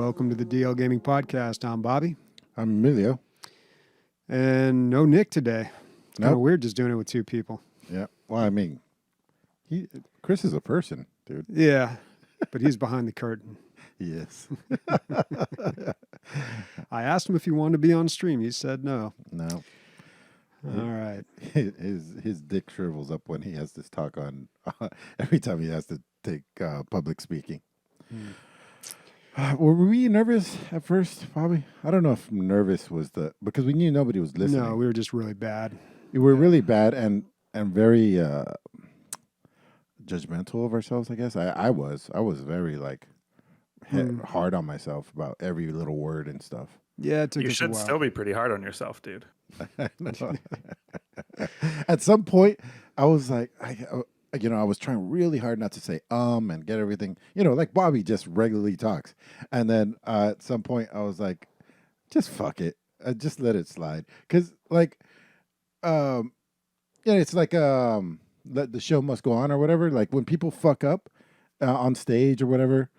welcome to the DL Gaming Podcast. I'm Bobby. I'm Emilio. And no Nick today. It's kind of Nope. weird just doing it with two people. Yeah. Well, I mean, Chris is a person, dude. Yeah, but he's behind the curtain. Yes. I asked him if he wanted to be on stream. He said no. No. All right. His dick shrivels up when he has this talk on every time he has to take public speaking. Were we nervous at first, Bobby? I don't know if nervous was because we knew nobody was listening. No, we were just really bad. We were really bad and very judgmental of ourselves, I guess. I was very hard on myself about every little word and stuff. Yeah, it took You us a should while. still be pretty hard on yourself, dude. At some point, I was like, I was trying really hard not to say and get everything, like Bobby just regularly talks. And then at some point, I was like, just fuck it, just let it slide, because it's like the show must go on or whatever. Like when people fuck up on stage or whatever,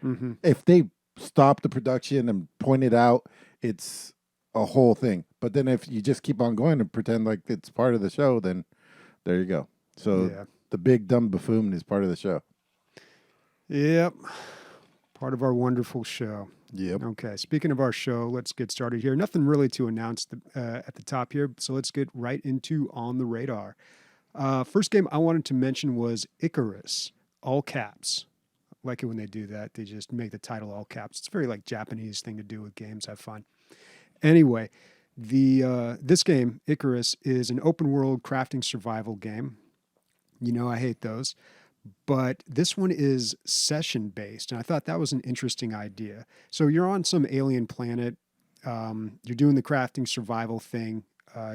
if they stop the production and point it out, it's a whole thing. But then if you just keep on going and pretend like it's part of the show, then there you go. So the big dumb buffoon is part of the show. Yep. Part of our wonderful show. Yep. Okay. Speaking of our show, let's get started here. Nothing really to announce at the top here, so let's get right into On the Radar. First game I wanted to mention was ICARUS, all caps. I like it when they do that. They just make the title all caps. It's a very Japanese thing to do with games, I find. Anyway, this game, ICARUS, is an open world crafting survival game. You know I hate those. But this one is session-based, and I thought that was an interesting idea. So you're on some alien planet. You're doing the crafting survival thing.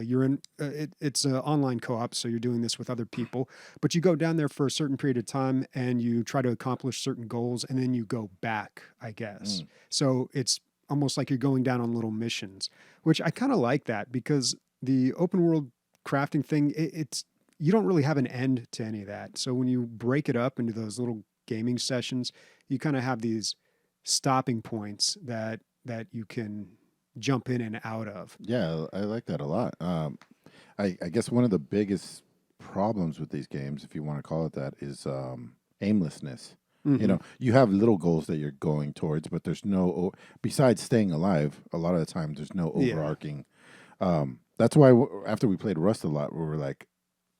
You're in. It's an online co-op, so you're doing this with other people. But you go down there for a certain period of time, and you try to accomplish certain goals, and then you go back, I guess. So it's almost like you're going down on little missions, which I kind of like that, because the open world crafting thing, it's you don't really have an end to any of that. So when you break it up into those little gaming sessions, you kind of have these stopping points that you can jump in and out of. Yeah, I like that a lot. I guess one of the biggest problems with these games, if you want to call it that, is aimlessness. You have little goals that you're going towards, but there's no, besides staying alive, a lot of the time there's no overarching. That's why after we played Rust a lot, we were like,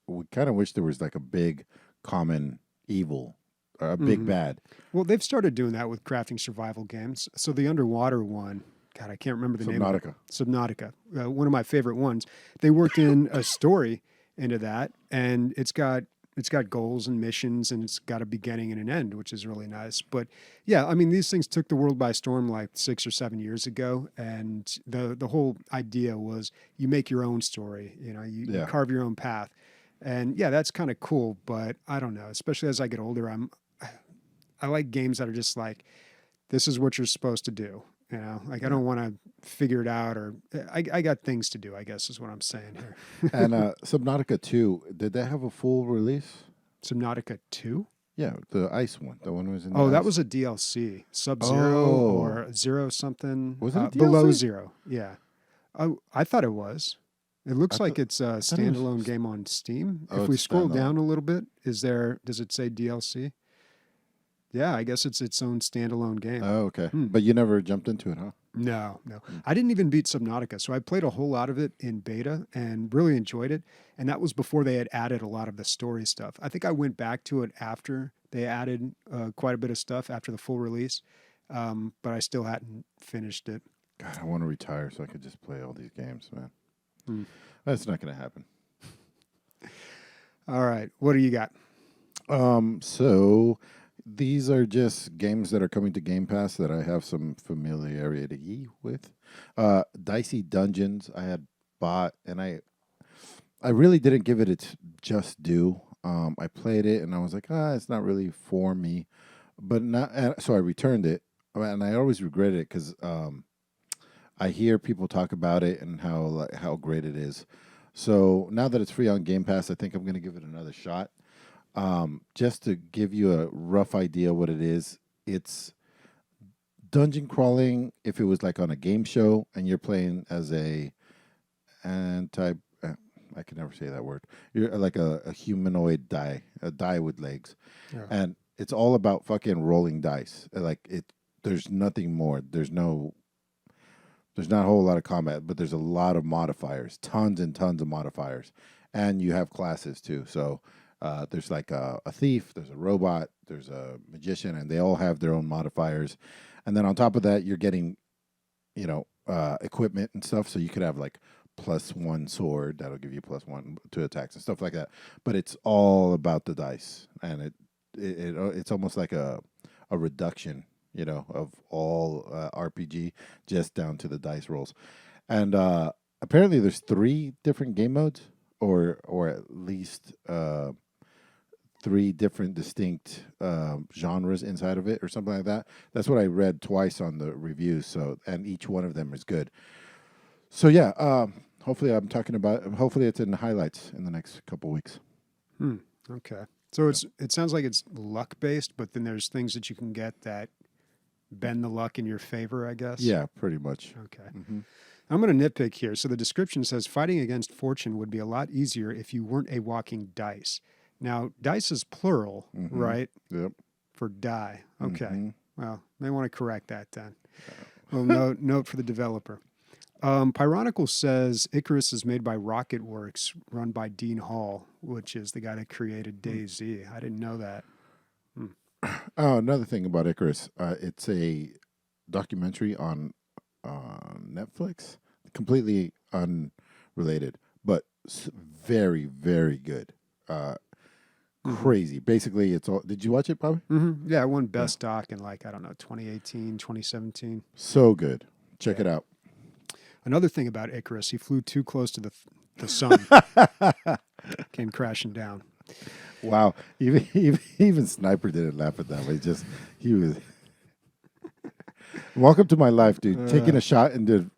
we kind of wish there was like a big common evil or a big bad. Well, they've started doing that with crafting survival games. So the underwater one, God, I can't remember the name of it. Subnautica. One of my favorite ones. They worked in a story into that, and it's got goals and missions, and it's got a beginning and an end, which is really nice. But yeah, I mean, these things took the world by storm like 6 or 7 years ago, and the whole idea was you make your own story. You carve your own path. And yeah, that's kind of cool, but I don't know, especially as I get older, I like games that are just like, this is what you're supposed to do. I don't want to figure it out, or I got things to do, I guess is what I'm saying here. And Subnautica 2, did they have a full release? Subnautica 2? Yeah, the ice one. The one was in. That was a DLC. Sub-Zero or Zero something. Was it a DLC? Below Zero? Yeah. I thought it was. It looks like it's a standalone game on Steam. If we scroll down a little bit, does it say DLC? Yeah, I guess it's its own standalone game. Oh, okay. But you never jumped into it, huh? No. I didn't even beat Subnautica, so I played a whole lot of it in beta and really enjoyed it. And that was before they had added a lot of the story stuff. I think I went back to it after they added quite a bit of stuff after the full release, but I still hadn't finished it. God, I want to retire so I could just play all these games, man. That's not going to happen. All right. What do you got? So these are just games that are coming to Game Pass that I have some familiarity with. Dicey Dungeons I had bought, and I really didn't give it its just due. I played it, and I was like, it's not really for me. But so I returned it, and I always regret it because I hear people talk about it and how great it is. So now that it's free on Game Pass, I think I'm going to give it another shot. Just to give you a rough idea what it is, it's dungeon crawling if it was like on a game show and you're playing as a anti. I can never say that word. You're like a humanoid a die with legs, Yeah. and it's all about fucking rolling dice. Like it, there's nothing more. There's not a whole lot of combat, but there's a lot of modifiers, tons and tons of modifiers, and you have classes too. So there's like a thief, there's a robot, there's a magician, and they all have their own modifiers. And then on top of that, you're getting, equipment and stuff. So you could have like +1 sword that'll give you +1 to attacks and stuff like that. But it's all about the dice, and it's almost like a reduction, of all RPG just down to the dice rolls. And apparently, there's 3 different game modes, or at least 3 different distinct genres inside of it, or something like that. That's what I read twice on the reviews. So, and each one of them is good. So yeah, hopefully hopefully it's in the highlights in the next couple weeks. Okay. So it sounds like it's luck based, but then there's things that you can get that bend the luck in your favor, I guess. Yeah, pretty much. Okay. Mm-hmm. I'm going to nitpick here. So the description says fighting against fortune would be a lot easier if you weren't a walking dice. Now, dice is plural, right? Yep. For die. Okay. Mm-hmm. Well, may want to correct that then. Well, note for the developer. Pyronical says Icarus is made by Rocket Works, run by Dean Hall, which is the guy that created DayZ. I didn't know that. Oh, another thing about Icarus, it's a documentary on Netflix, completely unrelated, but very, very good. Crazy. Basically, it's all. Did you watch it, Bobby? Mm-hmm. Yeah, I won Best Doc in 2018, 2017. So good. Check it out. Another thing about Icarus, he flew too close to the sun. Came crashing down. Wow. Even Sniper didn't laugh at that. He was. Welcome to my life, dude. Taking a shot and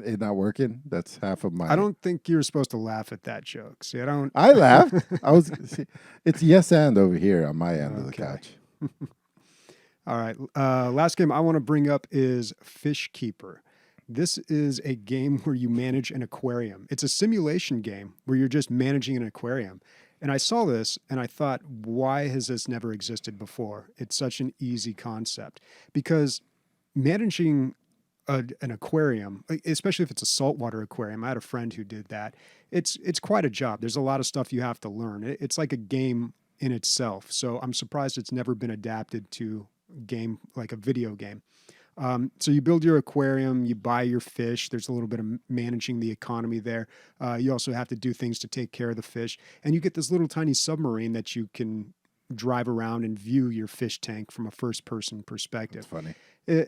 it not working. That's half of my. I don't think you're supposed to laugh at that joke. See, I laughed. It's yes and over here on my end of the couch. All right. Last game I want to bring up is Fishkeeper. This is a game where you manage an aquarium. It's a simulation game where you're just managing an aquarium. And I saw this and I thought, why has this never existed before? It's such an easy concept. Because managing an aquarium, especially if it's a saltwater aquarium, I had a friend who did that. It's quite a job. There's a lot of stuff you have to learn. It's like a game in itself. So I'm surprised it's never been adapted to game, like a video game. So you build your aquarium, you buy your fish. There's a little bit of managing the economy there. You also have to do things to take care of the fish. And you get this little tiny submarine that you can drive around and view your fish tank from a first-person perspective. That's funny.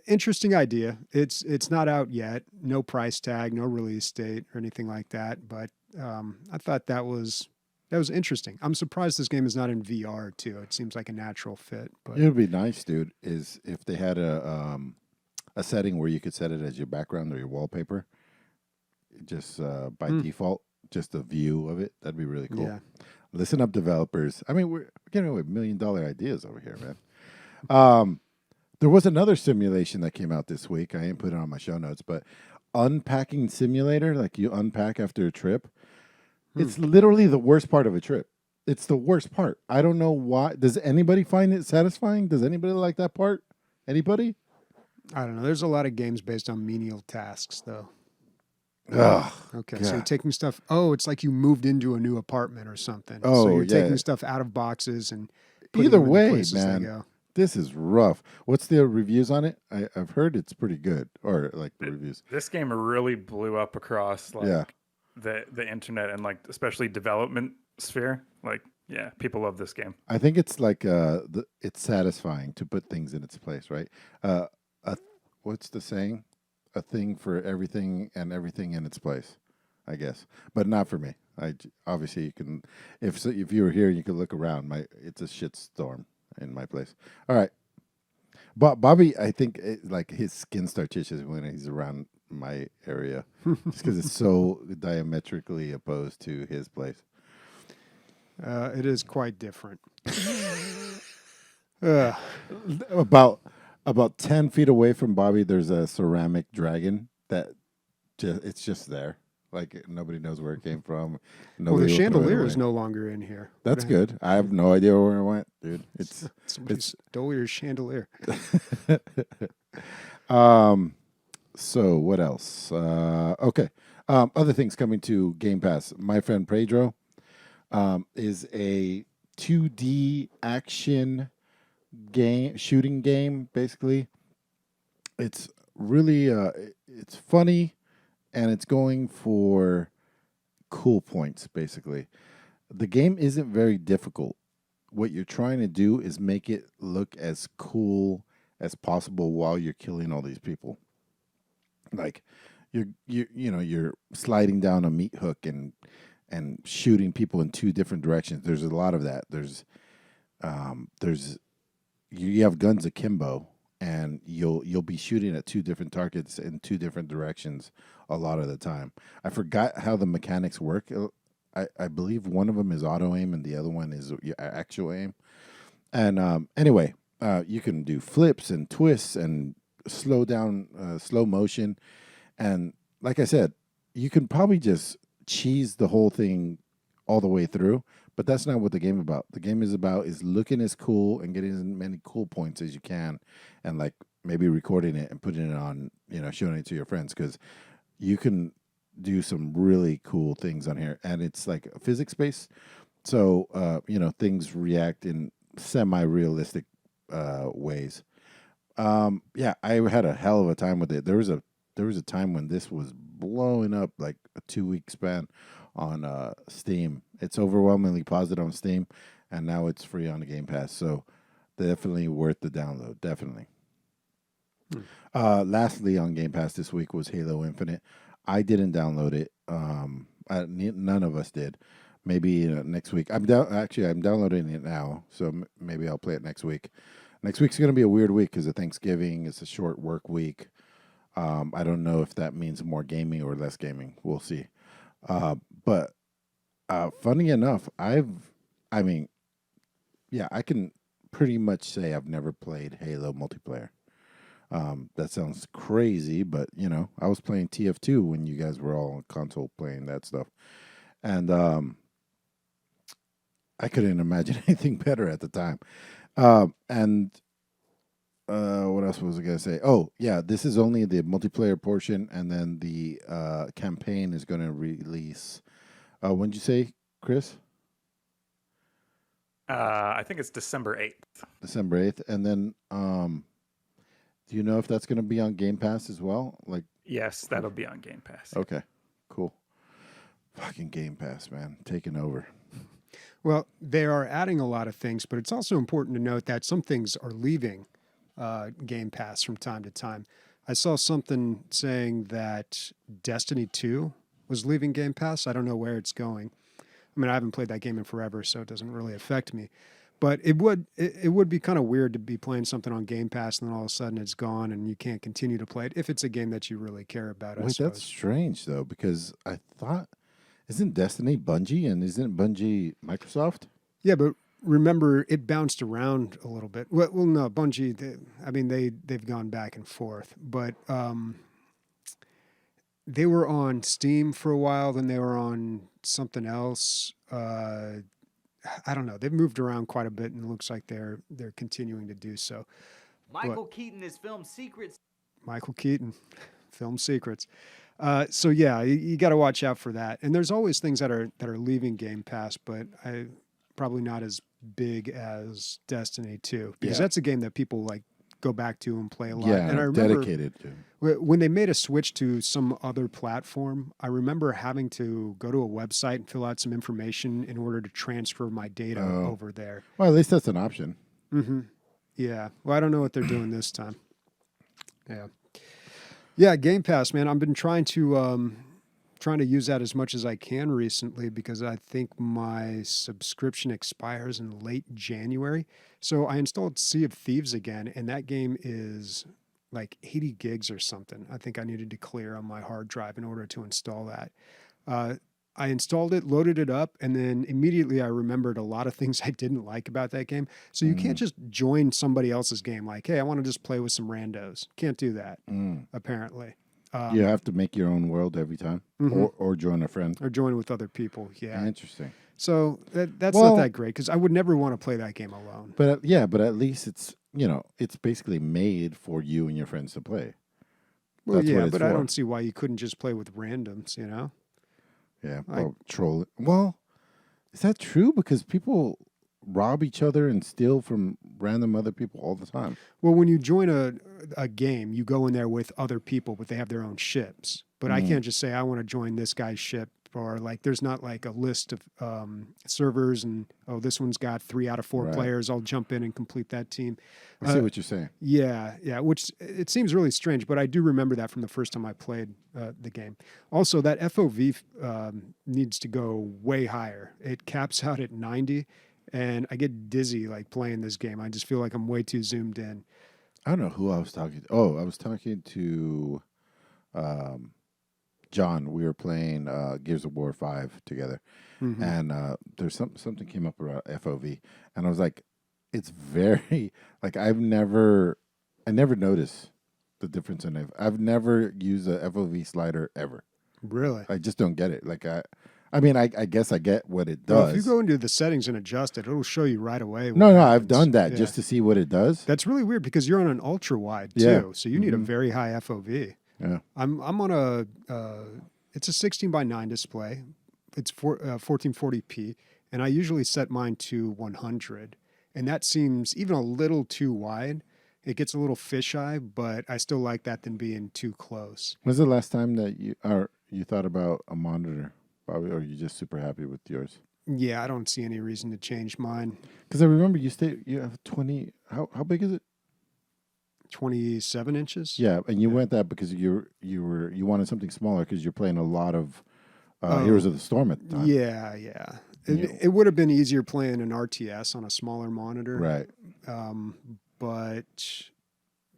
Interesting idea. It's not out yet. No price tag, no release date or anything like that. But I thought that was interesting. I'm surprised this game is not in VR too. It seems like a natural fit. But it would be nice, dude, is if they had a setting where you could set it as your background or your wallpaper, just by default, just a view of it. That'd be really cool. Yeah. Listen up, developers. I mean, we're getting away with $1 million ideas over here, man. There was another simulation that came out this week. I ain't put it on my show notes, but unpacking simulator, like you unpack after a trip. It's literally the worst part of a trip. It's the worst part. I don't know why. Does anybody find it satisfying? Does anybody like that part? Anybody? I don't know. There's a lot of games based on menial tasks, though. Ugh. Okay, God. so you're taking stuff. Oh, it's like you moved into a new apartment or something. Oh, so you're yeah. taking stuff out of boxes and putting Either them in the way, places they man, go. this is rough. What's the reviews on it? I've heard it's pretty good, or like the reviews. This game really blew up across Yeah. the internet and especially development sphere. People love this game. I think it's like it's satisfying to put things in its place, right? What's the saying? A thing for everything and everything in its place, I guess, but not for me. Obviously you can, if you were here, you could look around. It's a shit storm in my place. All right, but Bobby, I think his skin starts itches when he's around my area, just because it's so diametrically opposed to his place. It is quite different. About About 10 feet away from Bobby, there's a ceramic dragon that it's just there. Like nobody knows where it came from. Well, the Nobody will throw it chandelier is away. no longer in here. That's good. I have no idea where it went, dude. Somebody It's stole your chandelier. um so what else? Okay. Other things coming to Game Pass. My friend Pedro is a 2D action game shooting game basically. It's really it's funny and it's going for cool points basically. The game isn't very difficult. What you're trying to do is make it look as cool as possible while you're killing all these people. Like you're sliding down a meat hook and shooting people in two different directions. There's a lot of that. There's you have guns akimbo and you'll be shooting at two different targets in two different directions a lot of the time. I forgot how the mechanics work. I believe one of them is auto aim and the other one is your actual aim. And anyway, you can do flips and twists and slow motion. And like I said, you can probably just cheese the whole thing all the way through, but that's not what the game about. The game is looking as cool and getting as many cool points as you can, and like maybe recording it and putting it on, showing it to your friends because you can do some really cool things on here, and it's like a physics based, so things react in semi-realistic ways. Yeah, I had a hell of a time with it. There was a time when this was blowing up like a 2 week span on Steam. It's overwhelmingly positive on Steam, and now it's free on the Game Pass. So definitely worth the download. Definitely. Lastly, on Game Pass this week was Halo Infinite. I didn't download it. None of us did. Maybe next week. I'm downloading it now, so maybe I'll play it next week. Next week's going to be a weird week because of Thanksgiving. It's a short work week. I don't know if that means more gaming or less gaming. We'll see. But funny enough, I can pretty much say I've never played Halo multiplayer. That sounds crazy, but I was playing TF2 when you guys were all on console playing that stuff, and I couldn't imagine anything better at the time. And what else was I gonna say? Oh, yeah, this is only the multiplayer portion, and then the campaign is going to release. When did you say, Chris? I think it's December 8th. December 8th, and then do you know if that's going to be on Game Pass as well? Like, Yes, that'll be on Game Pass. okay, cool. Fucking Game Pass, man, taking over. Well, they are adding a lot of things, but it's also important to note that some things are leaving Game Pass from time to time. I saw something saying that Destiny 2 was leaving Game Pass. I don't know where it's going. I mean, I haven't played that game in forever, so it doesn't really affect me. But it would be kind of weird to be playing something on Game Pass and then all of a sudden it's gone and you can't continue to play it if it's a game that you really care about. I Wait, suppose. that's strange though, because I thought isn't Destiny Bungie and isn't Bungie Microsoft? Yeah, but remember it bounced around a little bit. Well no, Bungie. They've gone back and forth, but they were on Steam for a while. Then they were on something else. I don't know. They've moved around quite a bit, and it looks like they're continuing to do so. Michael Keaton is Film Secrets. Michael Keaton, Film Secrets. So yeah, you got to watch out for that. And there's always things that are leaving Game Pass, but probably not as big as Destiny 2 because that's a game that people like go back to and play a lot. Yeah, and I remember dedicated to. when they made a switch to some other platform, I remember having to go to a website and fill out some information in order to transfer my data over there. Well, at least that's an option. Mm-hmm. Yeah. Well, I don't know what they're doing this time. Yeah. Yeah, Game Pass, man. I've been trying to use that as much as I can recently because I think my subscription expires in late January. So I installed Sea of Thieves again, and that game is like 80 gigs or something. I think I needed to clear on my hard drive in order to install that. I installed it, loaded it up, and then immediately I remembered a lot of things I didn't like about that game. So you can't just join somebody else's game like, hey, I want to just play with some randos. Can't do that, apparently. You have to make your own world every time, or join a friend. Or join with other people, yeah. Interesting. So that's Well- not that great because I would never want to play that game alone. But but at least it's it's basically made for you and your friends to play. Well, That's what yeah, it's but I for. don't see why you couldn't just play with randoms, you know? Yeah, Like- or troll. Well, is that true? Because people rob each other and steal from random other people all the time. Well, when you join a game, you go in there with other people, but they have their own ships. But I can't just say, I want to join this guy's ship. Or like, there's not like a list of servers and, oh, this one's got 3 out of 4 Right. players. I'll jump in and complete that team. I see what you're saying. Yeah, which it seems really strange, but I do remember that from the first time I played the game. Also, that FOV needs to go way higher. It caps out at 90, and I get dizzy like playing this game. I just feel like I'm way too zoomed in. I don't know who I was talking to. Oh, I was talking to John. We were playing Gears of War 5 together. And there's something came up about FOV. And I was like, it's very, like, I never noticed the difference in it. I've never used a FOV slider ever. Really? I just don't get it. Like, I mean, I guess I get what it does. Well, if you go into the settings and adjust it, it'll show you right away. No, what I've happens. done that Yeah. just to see what it does. That's really weird because you're on an ultra wide too, Yeah. so you need a very high FOV. Yeah. I'm on a it's a 16:9 display. It's 1440p, and I usually set mine to 100, and that seems even a little too wide. It gets a little fisheye, but I still like that than being too close. When's the last time that you thought about a monitor, Bobby, or are you just super happy with yours? Yeah, I don't see any reason to change mine. Because I remember you have 20. How big is it? 27 inches. Yeah, and you went that because you wanted something smaller because you're playing a lot of Heroes of the Storm at the time. Yeah. It would have been easier playing an RTS on a smaller monitor. Right. But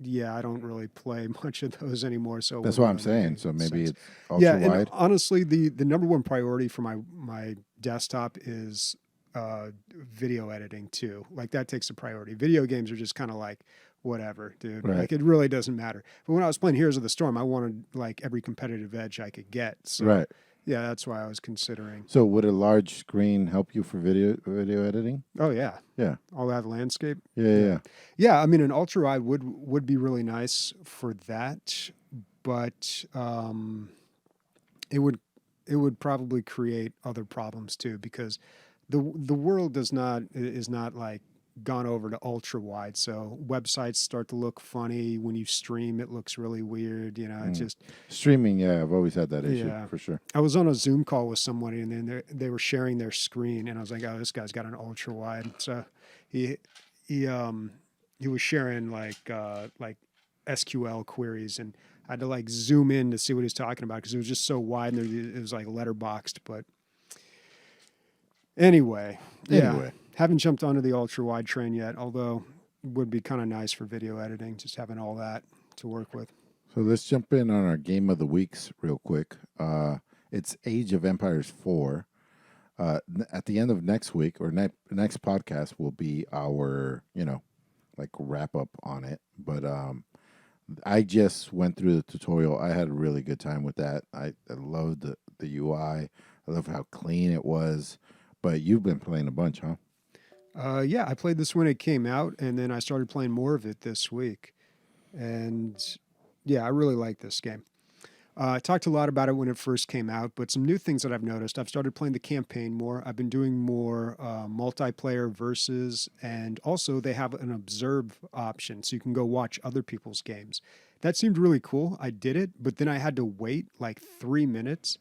yeah, I don't really play much of those anymore. So it That's wouldn't what I'm really saying. make So maybe sense. it's ultra Yeah, and wide. honestly, the number one priority for my desktop is video editing too. Like that takes a priority. Video games are just kind of like whatever, dude. Right. Like it really doesn't matter. But when I was playing Heroes of the Storm, I wanted like every competitive edge I could get. So Right. yeah, that's why I was considering. So would a large screen help you for video editing? Oh yeah, Yeah. all that landscape. Yeah. Yeah, I mean, an ultra wide would be really nice for that, but it would probably create other problems too because the world is not like gone over to ultra wide, so websites start to look funny when you stream. It looks really weird, you know. It just Streaming, yeah, I've always had that issue Yeah. for sure. I was on a Zoom call with somebody, and then they were sharing their screen, and I was like, "Oh, this guy's got an ultra wide." So he was sharing like SQL queries, and I had to like zoom in to see what he was talking about because it was just so wide, and it was like letterboxed. But anyway, haven't jumped onto the ultra wide train yet, although it would be kind of nice for video editing, just having all that to work with. So let's jump in on our game of the weeks real quick. It's Age of Empires 4. At the end of next week or next podcast will be our, like wrap up on it. But I just went through the tutorial. I had a really good time with that. I loved the UI. I love how clean it was. But you've been playing a bunch, huh? Yeah, I played this when it came out, and then I started playing more of it this week. And yeah, I really like this game. I talked a lot about it when it first came out, but some new things that I've noticed. I've started playing the campaign more. I've been doing more multiplayer versus, and also they have an observe option, so you can go watch other people's games. That seemed really cool. I did it, but then I had to wait like 3 minutes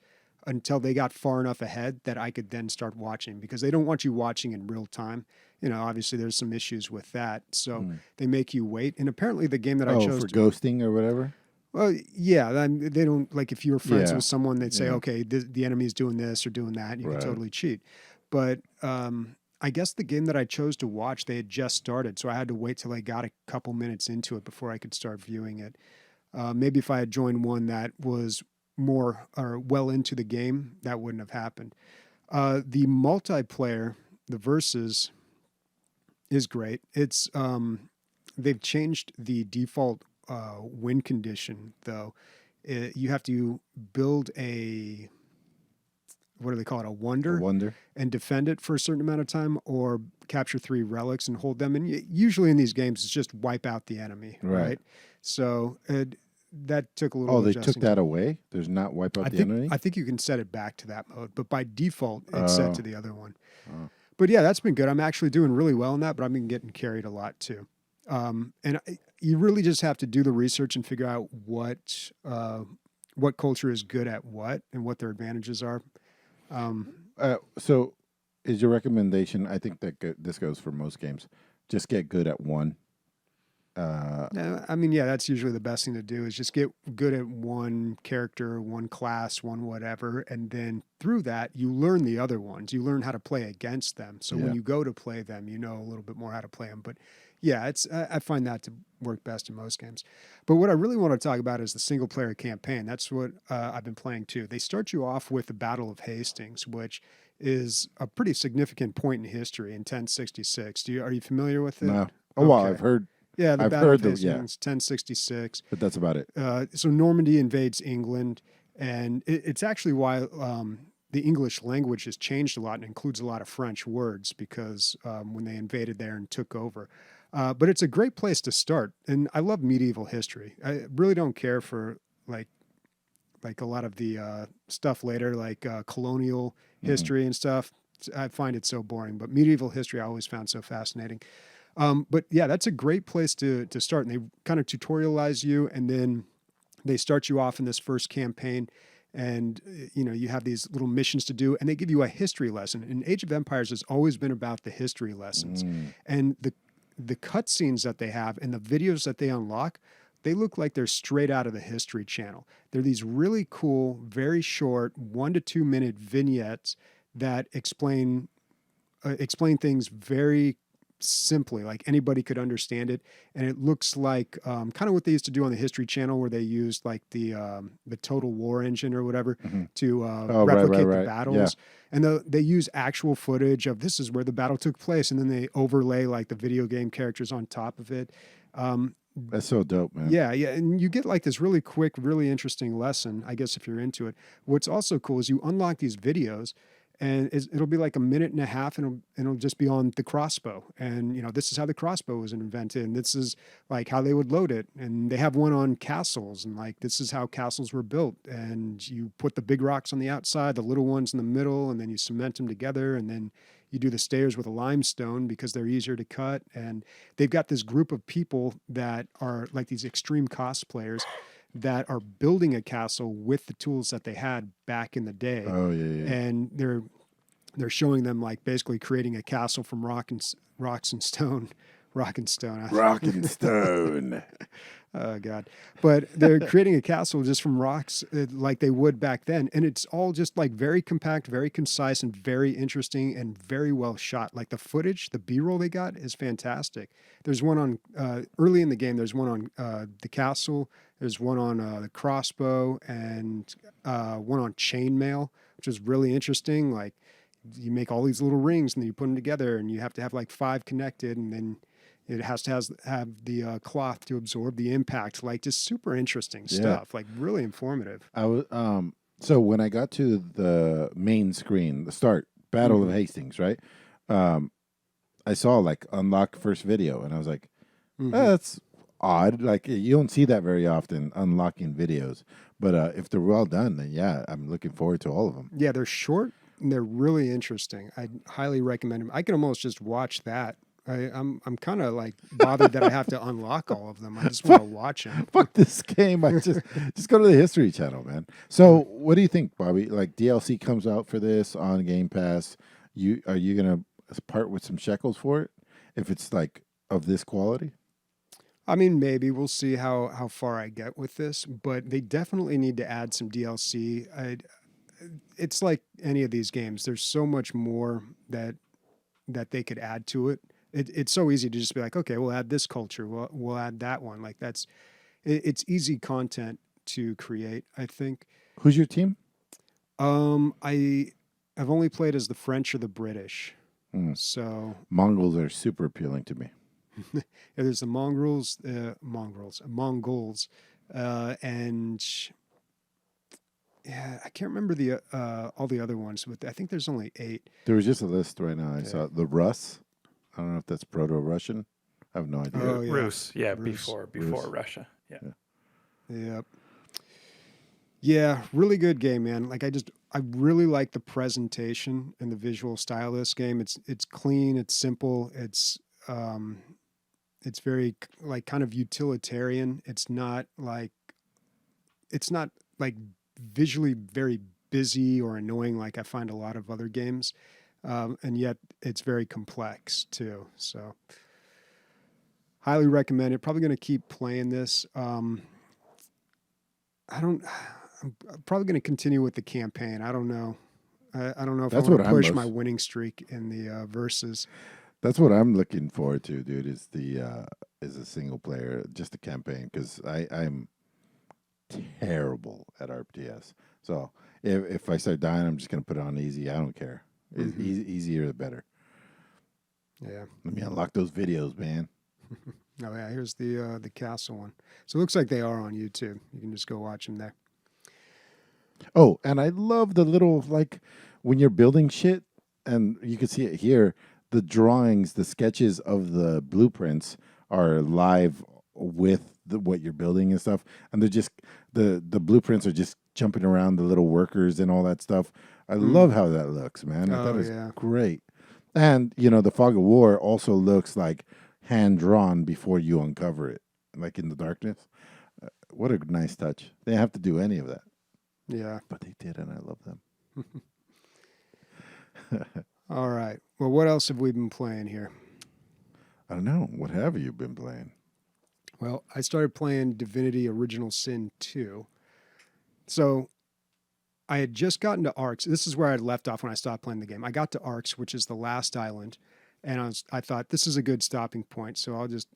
until they got far enough ahead that I could then start watching because they don't want you watching in real time. Obviously there's some issues with that. So they make you wait. And apparently the game that I chose for ghosting or whatever? Well, yeah, they don't like if you were friends Yeah. with someone, they'd say, Yeah. okay, the enemy's doing this or doing that. And you Right. can totally cheat. But I guess the game that I chose to watch, they had just started. So I had to wait till I got a couple minutes into it before I could start viewing it. Maybe if I had joined one that was more or well into the game, that wouldn't have happened. The multiplayer, the versus, is great. It's they've changed the default win condition though. You have to build a, what do they call it? A wonder, Wonder. and defend it for a certain amount of time, or capture 3 relics and hold them. And usually in these games, it's just wipe out the enemy, right? So that took a little. Oh, they took adjusting. that away. There's not wipe out the enemy. I think you can set it back to that mode, but by default, it's set to the other one. Oh. But yeah, that's been good. I'm actually doing really well in that, but I've been getting carried a lot too. You really just have to do the research and figure out what culture is good at what and what their advantages are. So, is your recommendation? I think that this goes for most games. Just get good at one. I mean, yeah, that's usually the best thing to do is just get good at one character, one class, one whatever. And then through that, you learn the other ones. You learn how to play against them. So when you go to play them, you know a little bit more how to play them. But yeah, I find that to work best in most games. But what I really want to talk about is the single player campaign. That's what I've been playing too. They start you off with the Battle of Hastings, which is a pretty significant point in history in 1066. Are you familiar with it? No. Oh, well, I've heard. Yeah, the I've Battle heard of Hastings, 1066. But that's about it. So Normandy invades England, and it's actually why the English language has changed a lot and includes a lot of French words because when they invaded there and took over. But it's a great place to start, and I love medieval history. I really don't care for like a lot of the stuff later, like colonial history and stuff. I find it so boring, but medieval history I always found so fascinating. But yeah, that's a great place to start. And they kind of tutorialize you, and then they start you off in this first campaign, and you have these little missions to do, and they give you a history lesson. And Age of Empires has always been about the history lessons, and the cutscenes that they have and the videos that they unlock. They look like they're straight out of the History Channel. They're these really cool, very short, 1 to 2 minute vignettes that explain things very simply, like anybody could understand it. And it looks like kind of what they used to do on the History Channel, where they used like the Total War engine or whatever to replicate the battles. Yeah. And they use actual footage of this is where the battle took place, and then they overlay like the video game characters on top of it. That's so dope, man. Yeah, and you get like this really quick, really interesting lesson, I guess, if you're into it. What's also cool is you unlock these videos, and it'll be like a minute and a half, and it'll just be on the crossbow. And, this is how the crossbow was invented, and this is like how they would load it. And they have one on castles, and like this is how castles were built. And you put the big rocks on the outside, the little ones in the middle, and then you cement them together, and then you do the stairs with a limestone because they're easier to cut. And they've got this group of people that are like these extreme cosplayers that are building a castle with the tools that they had back in the day. Oh, yeah. And they're showing them like basically creating a castle from rocks and stone. Rock and stone. Rock and stone. Oh, God. But they're creating a castle just from rocks like they would back then. And it's all just like very compact, very concise, and very interesting and very well shot. Like the footage, the B-roll they got is fantastic. There's one on, early in the game, there's one on the castle. There's one on the crossbow, and one on chainmail, which is really interesting. Like you make all these little rings and then you put them together, and you have to have like 5 connected, and then it has to have the cloth to absorb the impact. Like just super interesting stuff. Like really informative. I was so when I got to the main screen, the start Battle of Hastings, right? I saw like unlock first video, and I was like, that's odd. Like you don't see that very often, unlocking videos. But if they're well done, then yeah, I'm looking forward to all of them. Yeah, they're short and they're really interesting. I highly recommend them. I can almost just watch that. I'm kind of like bothered that I have to unlock all of them. I just want to watch them. Fuck this game. I just go to the History Channel, man. So what do you think, Bobby? Like DLC comes out for this on Game Pass. Are you gonna part with some shekels for it if it's like of this quality? I mean, maybe we'll see how far I get with this, but they definitely need to add some DLC. It's like any of these games. There's so much more that they could add to it. It's so easy to just be like, okay, we'll add this culture. We'll add that one. Like it's easy content to create, I think. Who's your team? I've only played as the French or the British. Mm. So Mongols are super appealing to me. yeah, there's the Mongols, and yeah, I can't remember the all the other ones, but I think there's only 8. There was just a list right now. I Yeah. saw the Rus. I don't know if that's Proto-Russian. I have no idea. Oh, yeah. Rus, yeah, Rus. before Rus. Russia. Yeah. Yep. Yeah, really good game, man. Like I really like the presentation and the visual style of this game. It's clean, it's simple, it's very like kind of utilitarian. It's not like visually very busy or annoying like I find a lot of other games. And yet it's very complex too. So highly recommend it. Probably going to keep playing this. I'm probably going to continue with the campaign. I don't know. I don't know if That's I want what to I'm push my most- winning streak in the verses. That's what I'm looking forward to, dude. Is a single player, just a campaign, because I'm terrible at RTS. So if I start dying, I'm just gonna put it on easy. I don't care. Easier the better. Yeah. Let me unlock those videos, man. Oh yeah. Here's the castle one. So it looks like they are on YouTube. You can just go watch them there. Oh, and I love the little, like, when you're building shit, and you can see it here, the drawings, the sketches of the blueprints are live with what you're building and stuff. And they're just, the blueprints are just jumping around the little workers and all that stuff. I love how that looks, man. I thought it was great. And, the Fog of War also looks like hand-drawn before you uncover it, like in the darkness. What a nice touch. They didn't have to do any of that. Yeah. But they did, and I love them. All right. Well, what else have we been playing here? I don't know. What have you been playing? Well, I started playing Divinity Original Sin 2. So I had just gotten to Arcs. This is where I left off when I stopped playing the game. I got to Arcs, which is the last island, and I thought this is a good stopping point, so I'll just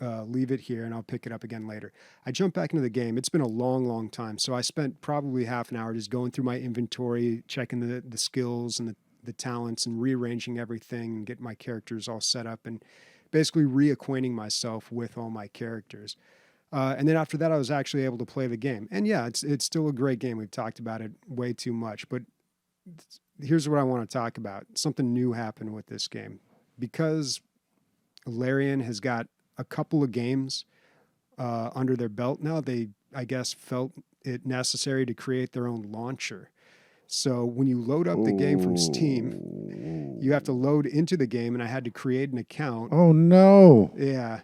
leave it here and I'll pick it up again later. I jumped back into the game. It's been a long, long time, so I spent probably half an hour just going through my inventory, checking the skills and the talents and rearranging everything and getting my characters all set up and basically reacquainting myself with all my characters. And then after that, I was actually able to play the game. And yeah, it's still a great game. We've talked about it way too much. But here's what I want to talk about. Something new happened with this game. Because Larian has got a couple of games under their belt now, they, I guess, felt it necessary to create their own launcher. So when you load up the game from Steam, you have to load into the game, and I had to create an account. Oh, no. Yeah.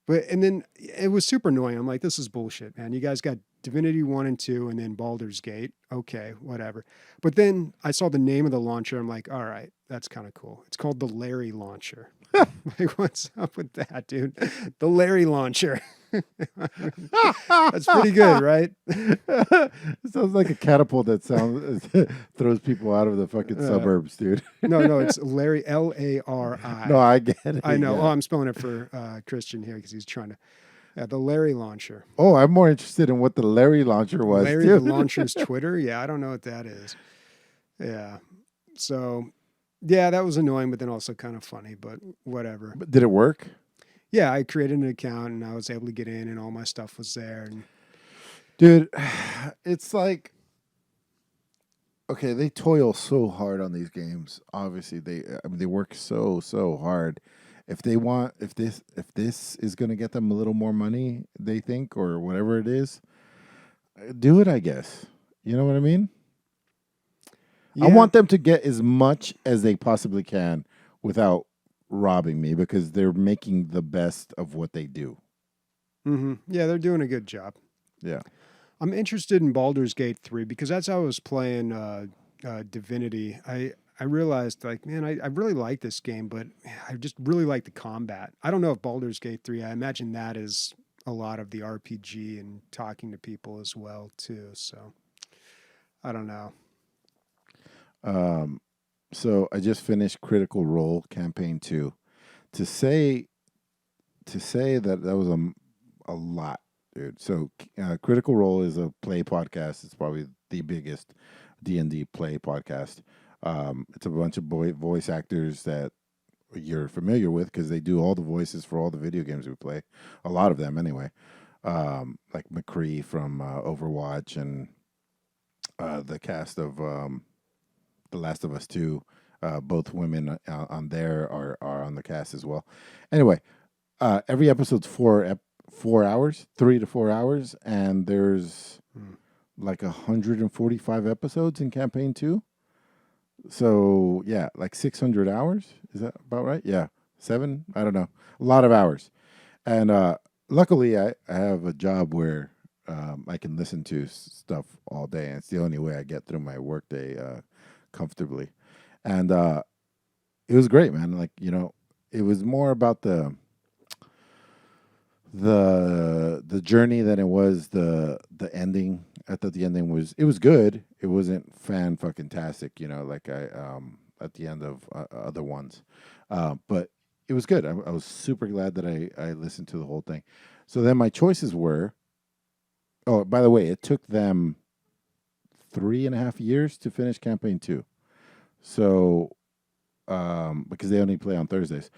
And then it was super annoying. I'm like, this is bullshit, man. You guys got Divinity 1 and 2 and then Baldur's Gate. Okay, whatever. But then I saw the name of the launcher. I'm like, all right, that's kind of cool. It's called the Larry Launcher. Like, what's up with that, dude? The Larry Launcher. That's pretty good, right? It sounds like a catapult that throws people out of the fucking suburbs, dude. No, it's Larry, L-A-R-I. No, I get it. I know. Yeah. Oh, I'm spelling it for Christian here because he's trying to. The Larry Launcher. Oh, I'm more interested in what the Larry launcher was. Larry dude. the Launcher's Twitter? Yeah, I don't know what that is. Yeah. So, yeah, that was annoying, but then also kind of funny, but whatever. But did it work? Yeah, I created an account and I was able to get in and all my stuff was there. And Dude, it's like, okay, they toil so hard on these games. Obviously, they work so hard. If this is going to get them a little more money, they think, or whatever it is, do it, I guess. You know what I mean? yeah, I want them to get as much as they possibly can without robbing me, because they're making the best of what they do. Yeah, they're doing a good job. Yeah. I'm interested in Baldur's Gate 3 because as I was playing Divinity, I realized, like, man, I really like this game, but I just really like the combat. I don't know if Baldur's Gate 3, I imagine that is a lot of the RPG and talking to people as well, too. So, I don't know. So I just finished Critical Role Campaign 2. To say that was a lot dude. So Critical Role is a play podcast. It's probably the biggest D&D play podcast. It's a bunch of voice actors that you're familiar with because they do all the voices for all the video games we play. A lot of them, anyway. Like McCree from Overwatch and the cast of The Last of Us 2. Both women on there are on the cast as well. Anyway, every episode's 4 hours, 3 to 4 hours, and there's like 145 episodes in campaign 2. So yeah, like 600 hours. Is that about right? Yeah, 7. I don't know. A lot of hours, and luckily I have a job where I can listen to stuff all day, and it's the only way I get through my workday comfortably. And it was great, man. Like, it was more about the journey than it was the ending. I thought the ending was good. It wasn't fucking tastic, like I at the end of other ones, but it was good. I was super glad that I listened to the whole thing. So then my choices were. Oh, by the way, it took them 3.5 years to finish campaign 2. So, because they only play on Thursdays,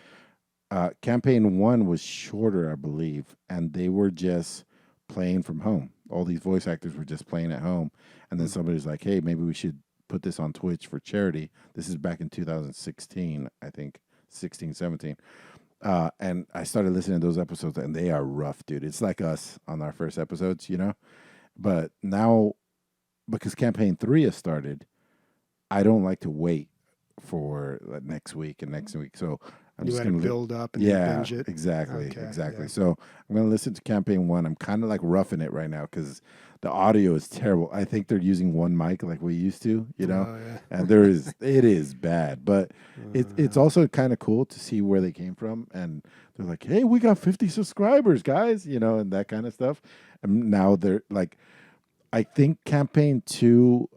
campaign 1 was shorter, I believe, and they were just playing from home. All these voice actors were just playing at home, and then somebody's like, "Hey, maybe we should put this on Twitch for charity." This is back in 2016, I think, 16, 17. And I started listening to those episodes, and they are rough, dude. It's like us on our first episodes, But now, because campaign 3 has started, I don't like to wait for next week and next week. So I'm You just let going it to build up and then binge it. Exactly. Okay, Yeah. yeah. So I'm going to listen to campaign 1. I'm kind of like roughing it right now because the audio is terrible. I think they're using one mic like we used to, Oh, yeah. and it is bad. But it's also kind of cool to see where they came from. And they're like, "Hey, we got 50 subscribers, guys," and that kind of stuff. And now they're like, I think campaign 2,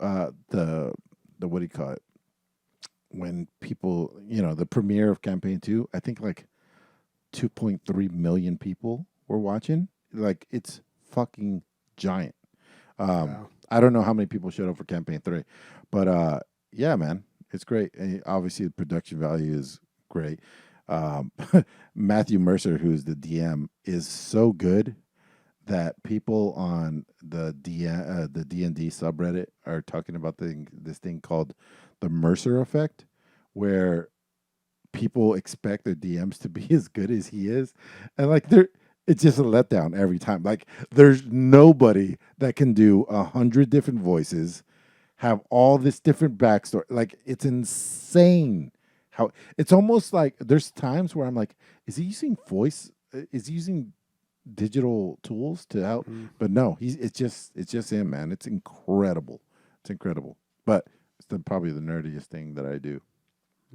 the what do you call it? When people, the premiere of campaign 2, I think like 2.3 million people were watching. Like, it's fucking giant. Wow. I don't know how many people showed up for campaign 3, but yeah, man, it's great. And obviously, the production value is great. Matthew Mercer, who's the DM, is so good that people on the D&D subreddit are talking about this thing called the Mercer effect, where people expect their DMs to be as good as he is, and like it's just a letdown every time. Like, there's nobody that can do 100 different voices, have all this different backstory. Like, it's insane how it's almost like there's times where I'm like, is he using voice? Is he using digital tools to help? But no, it's just him, man. It's incredible. It's incredible. But it's probably the nerdiest thing that I do.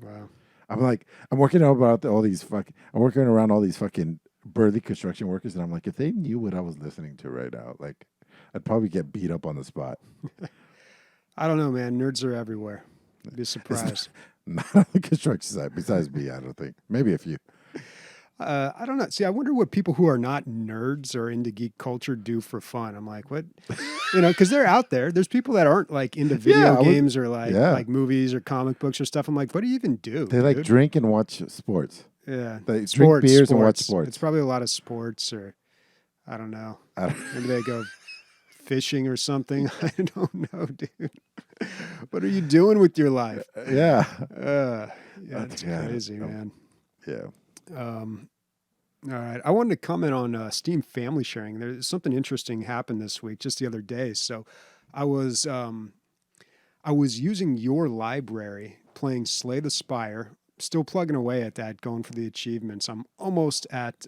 Wow. I'm working around all these fucking burly construction workers, and I'm like, if they knew what I was listening to right now, like, I'd probably get beat up on the spot. I don't know, man. Nerds are everywhere. I'd be surprised. Not on the construction side, besides me, I don't think. Maybe a few. I don't know. See, I wonder what people who are not nerds or into geek culture do for fun. I'm like, what? Because they're out there. There's people that aren't like into video games or like movies or comic books or stuff. I'm like, what do you even do? They like drink and watch sports. Yeah. They drink beers and watch sports. It's probably a lot of sports, or I don't know. Maybe they go fishing or something. I don't know, dude. What are you doing with your life? Yeah. It's crazy, man. Yeah. All right. I wanted to comment on Steam family sharing. There's something interesting happened this week, just the other day. So I was using your library playing Slay the Spire, still plugging away at that, going for the achievements. I'm almost at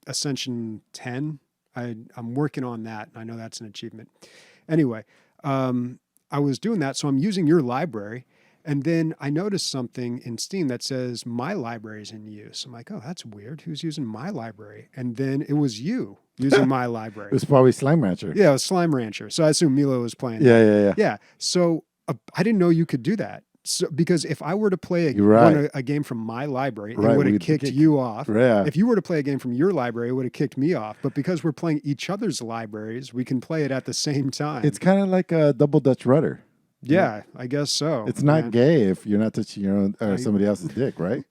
Ascension 10. I'm working on that. I know that's an achievement. Anyway, I was doing that. So I'm using your library. And then I noticed something in Steam that says my library is in use. I'm like, oh, that's weird. Who's using my library? And then it was you using my library. It was probably Slime Rancher. Yeah, it was Slime Rancher. So I assume Milo was playing. Yeah. Yeah. So I didn't know you could do that. So, because if I were to play You're right. a game from my library, it Right, would have we'd kicked kick- you off. Yeah. If you were to play a game from your library, it would have kicked me off. But because we're playing each other's libraries, we can play it at the same time. It's kind of like a double Dutch rudder. Yeah, I guess so. It's not man. gay if you're not touching your own or somebody else's dick, right?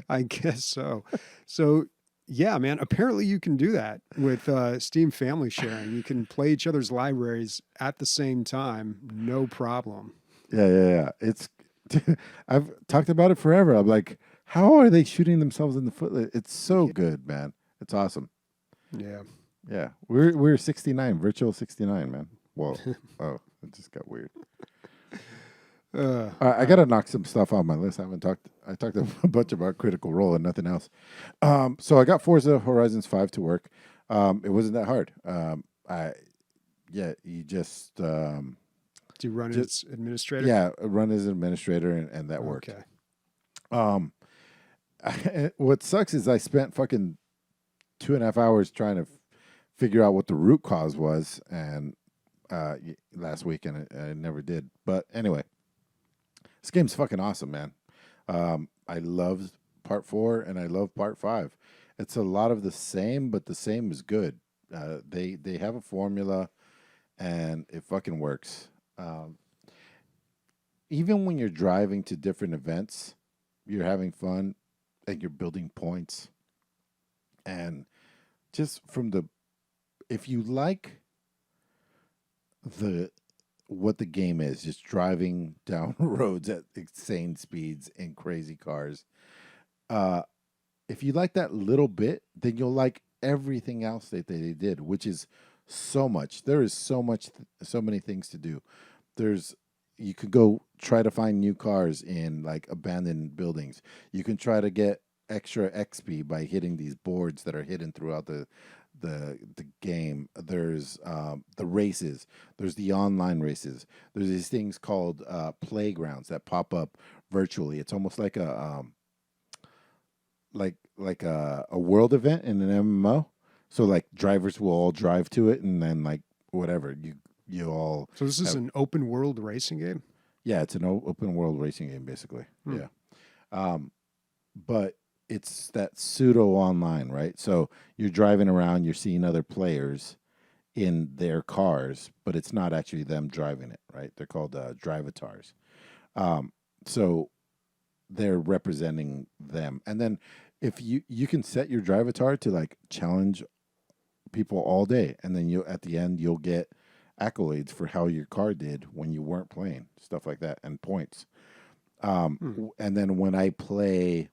I guess so. So, yeah, man, apparently you can do that with Steam Family Sharing. You can play each other's libraries at the same time, no problem. Yeah. It's I've talked about it forever. I'm like, how are they shooting themselves in the foot? It's so good, man. It's awesome. Yeah. Yeah. We're 69, virtual 69, man. Whoa. Oh, it just got weird. I gotta knock some stuff off my list. I talked a bunch about Critical Role and nothing else. So I got Forza Horizons 5 to work. It wasn't that hard. You just Do you run as administrator? yeah, run as an administrator and that worked. Okay. What sucks is I spent fucking 2.5 hours trying to figure out what the root cause was, and last week, and I never did. But anyway, this game's fucking awesome, man. I love part 4 and I love part 5. It's a lot of the same, but the same is good. They have a formula, and it fucking works. Even when you're driving to different events, you're having fun and you're building points. And just if you like what the game is, just driving down roads at insane speeds in crazy cars. If you like that little bit, then you'll like everything else that they did, which is so much. There is so many things to do. You could go try to find new cars in like abandoned buildings. You can try to get extra XP by hitting these boards that are hidden throughout the game. There's the races. There's the online races. There's these things called playgrounds that pop up virtually. It's almost like a world event in an MMO. So like drivers will all drive to it, and then like whatever you all. So this is an open world racing game? Yeah, it's an open world racing game basically. Yeah, but it's that pseudo online, right? So you're driving around, you're seeing other players in their cars, but it's not actually them driving it, right? They're called drivatars. So they're representing them. And then if you can set your drivatar to like challenge people all day, and then at the end you'll get accolades for how your car did when you weren't playing, stuff like that, and points. And then when I play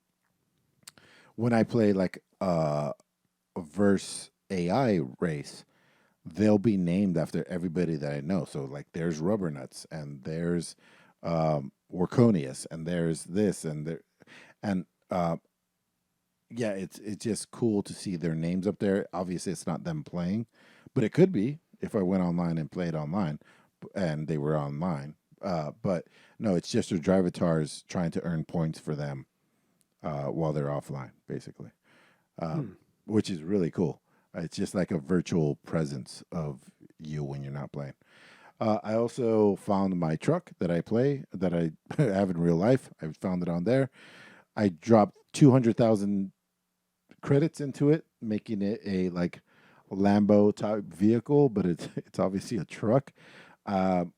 like a verse AI race, they'll be named after everybody that I know. So like there's Rubber Nuts, and there's Workonius, and there's this, and there, and yeah, it's just cool to see their names up there. Obviously, it's not them playing, but it could be if I went online and played online, and they were online. But no, it's just their drivatars trying to earn points for them while they're offline, basically, which is really cool. It's just like a virtual presence of you when you're not playing. I also found my truck that I have in real life. I found it on there. I dropped 200,000 credits into it, making it a like Lambo type vehicle, but it's obviously a truck. I'm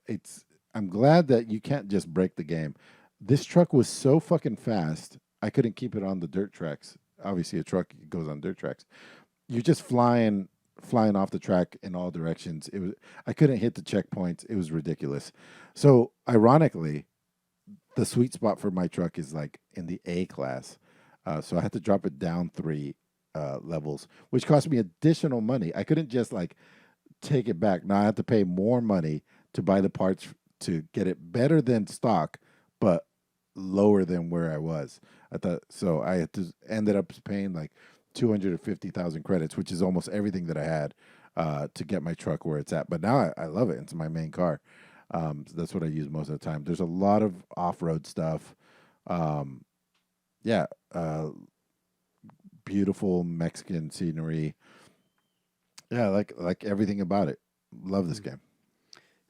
glad that you can't just break the game. This truck was so fucking fast, I couldn't keep it on the dirt tracks. Obviously, a truck goes on dirt tracks. You're just flying off the track in all directions. I couldn't hit the checkpoints. It was ridiculous. So ironically, the sweet spot for my truck is like in the A class. So I had to drop it down 3 levels, which cost me additional money. I couldn't just like take it back. Now I had to pay more money to buy the parts to get it better than stock, but lower than where I was. I ended up paying like 250,000 credits, which is almost everything that I had to get my truck where it's at. But now I love it. It's my main car. So that's what I use most of the time. There's a lot of off-road stuff. Beautiful Mexican scenery. Yeah, like everything about it. Love this game.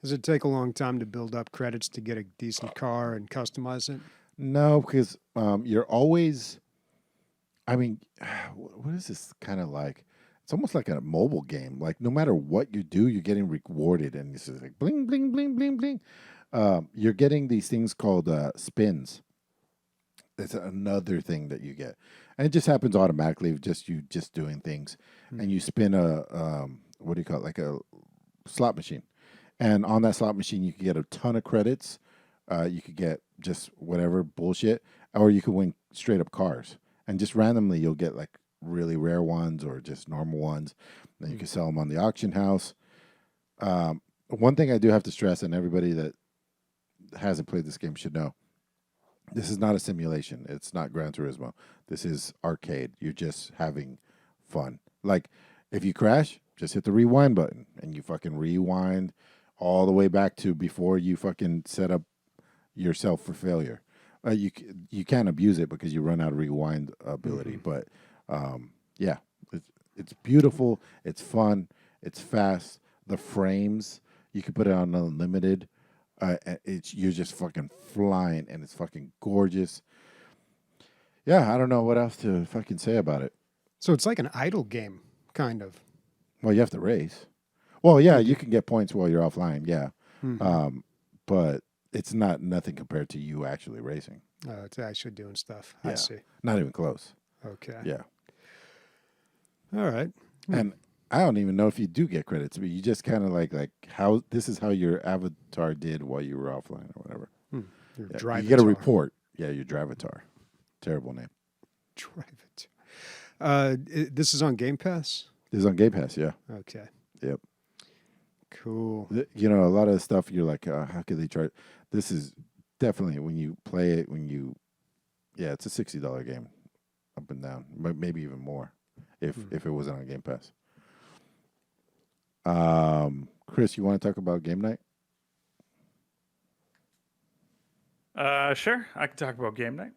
Does it take a long time to build up credits to get a decent car and customize it? No, because you're always. I mean, what is this kind of like? It's almost like a mobile game. Like no matter what you do, you're getting rewarded, and it's just like bling, bling, bling, bling, bling. You're getting these things called spins. That's another thing that you get, and it just happens automatically. You just doing things, and you spin a what do you call it? Like a slot machine, and on that slot machine you can get a ton of credits. You could get just whatever bullshit, or you could win straight up cars, and just randomly you'll get like really rare ones or just normal ones. Then you can sell them on the auction house. One thing I do have to stress, and everybody that hasn't played this game should know. This is not a simulation. It's not Gran Turismo. This is arcade. You're just having fun. Like, if you crash, just hit the rewind button, and you fucking rewind all the way back to before you fucking set up yourself for failure. You can't abuse it because you run out of rewind ability. But yeah, it's beautiful. It's fun. It's fast. The frames, you can put it on unlimited. You're just fucking flying, and it's fucking gorgeous. Yeah, I don't know what else to fucking say about it. So it's like an idle game, kind of. Well, you have to race. Well, yeah, you can get points while you're offline. Yeah, but it's nothing compared to you actually racing. Oh, it's actually doing stuff. Yeah. I see. Not even close. Okay. Yeah, All right. and I don't even know if you do get credits, but you just kind of like how this is how your avatar did while you were offline or whatever. Your Yeah, drive. you get a report. Yeah, your Drivatar. Terrible name. Drive it. This is on Game Pass. This is on Game Pass. Yeah. Okay. Yep. Cool. You know, a lot of stuff you're like, how could they charge? This is definitely when you play it. Yeah, it's a $60 game, up and down, maybe even more, if it wasn't on Game Pass. Chris, you want to talk about game night? Sure, I can talk about game night.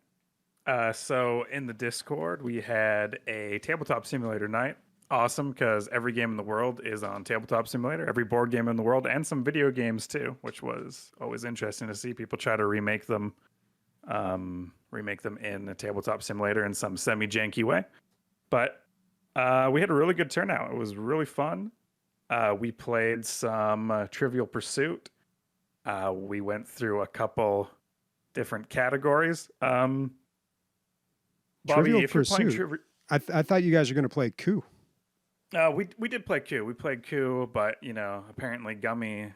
So in the Discord, we had a tabletop simulator night. Awesome, because every game in the world is on tabletop simulator, every board game in the world, and some video games too, which was always interesting to see people try to remake them in a tabletop simulator in some semi-janky way. But we had a really good turnout. It was really fun. We played some Trivial Pursuit. We went through a couple different categories. Bobby, Trivial if you're playing Pursuit. I thought you guys were going to play Coup. we did play Coup. We played Coup, but apparently Gummy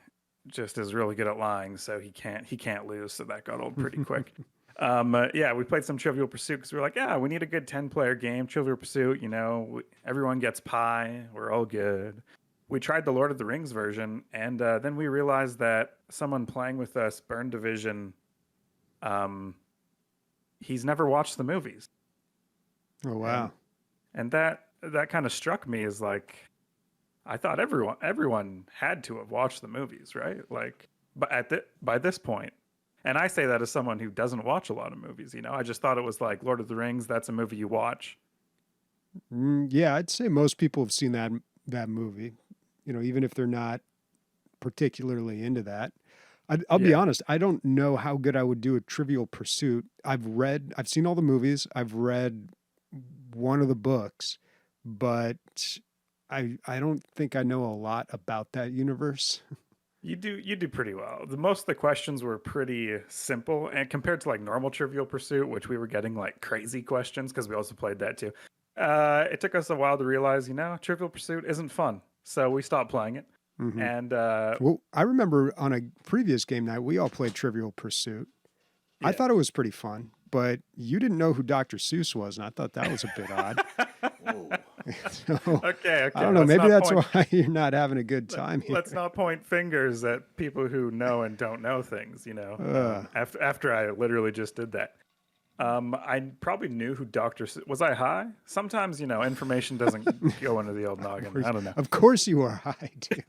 just is really good at lying, so he can't lose. So that got old pretty quick. Yeah, we played some Trivial Pursuit because we were like, yeah, we need a good 10-player game. Trivial Pursuit, everyone gets pie. We're all good. We tried the Lord of the Rings version, and then we realized that someone playing with us, Burn Division, he's never watched the movies. Oh, wow. And that kind of struck me as like, I thought everyone had to have watched the movies, right? Like, but by this point, and I say that as someone who doesn't watch a lot of movies, I just thought it was like Lord of the Rings. That's a movie you watch. Yeah, I'd say most people have seen that movie. Even if they're not particularly into that. I'll be honest, I don't know how good I would do a Trivial Pursuit. I've seen all the movies, I've read one of the books, but I don't think I know a lot about that universe. You do pretty well. Most of the questions were pretty simple, and compared to like normal Trivial Pursuit, which we were getting like crazy questions because we also played that too. It took us a while to realize, Trivial Pursuit isn't fun, so we stopped playing it. Mm-hmm. And well, I remember on a previous game night we all played Trivial Pursuit. Yeah. I thought it was pretty fun, but you didn't know who Dr. Seuss was, and I thought that was a bit odd. So, okay. I don't know. Let's Maybe not that's why you're not having a good time here. Let's not point fingers at people who know and don't know things. After I literally just did that. I probably knew who Dr. Was I high? Sometimes, information doesn't go into the old noggin. I don't know. Of course you were high, dude.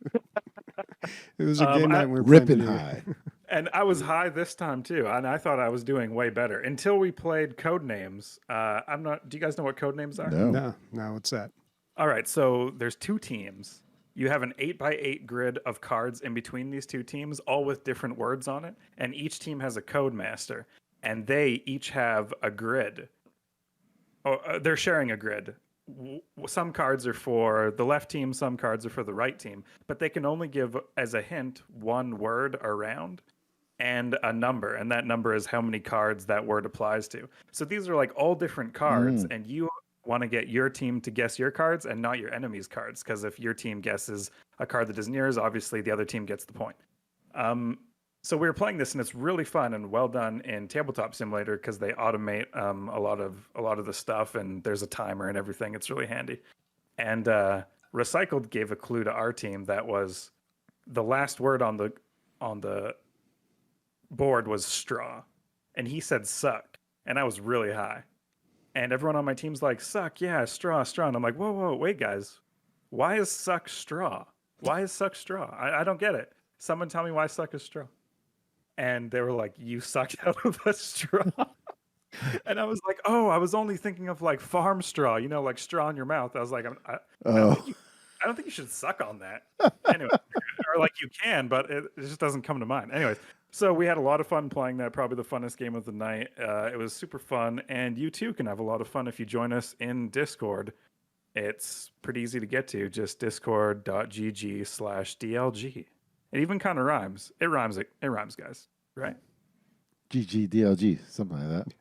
It was a game night we were ripping playing high. And I was high this time too, and I thought I was doing way better until we played Codenames. Do you guys know what Codenames are? No. No, what's that? All right, so there's two teams. You have an 8x8 grid of cards in between these two teams, all with different words on it. And each team has a code master, and they each have a grid. They're sharing a grid. Some cards are for the left team, some cards are for the right team, but they can only give as a hint one word around and a number, and that number is how many cards that word applies to. So these are like all different cards, and you want to get your team to guess your cards and not your enemy's cards, because if your team guesses a card that isn't yours, obviously the other team gets the point. So we were playing this, and it's really fun and well done in Tabletop Simulator because they automate a lot of the stuff, and there's a timer and everything. It's really handy. And Recycled gave a clue to our team that was the last word on the board was straw, and he said suck, and I was really high, and everyone on my team's like, suck, yeah, straw, and I'm like, whoa, wait, guys, why is suck straw? I don't get it. Someone tell me why suck is straw. And they were like, you sucked out of a straw. And I was like, oh, I was only thinking of like farm straw, like straw in your mouth. I was like, I don't think you should suck on that. Anyway, or like you can, but it just doesn't come to mind. Anyways, so we had a lot of fun playing that, probably the funnest game of the night. It was super fun, and you too can have a lot of fun if you join us in Discord. It's pretty easy to get to, just discord.gg/DLG. It even kind of rhymes. It rhymes, guys, right? GGDLG, something like that.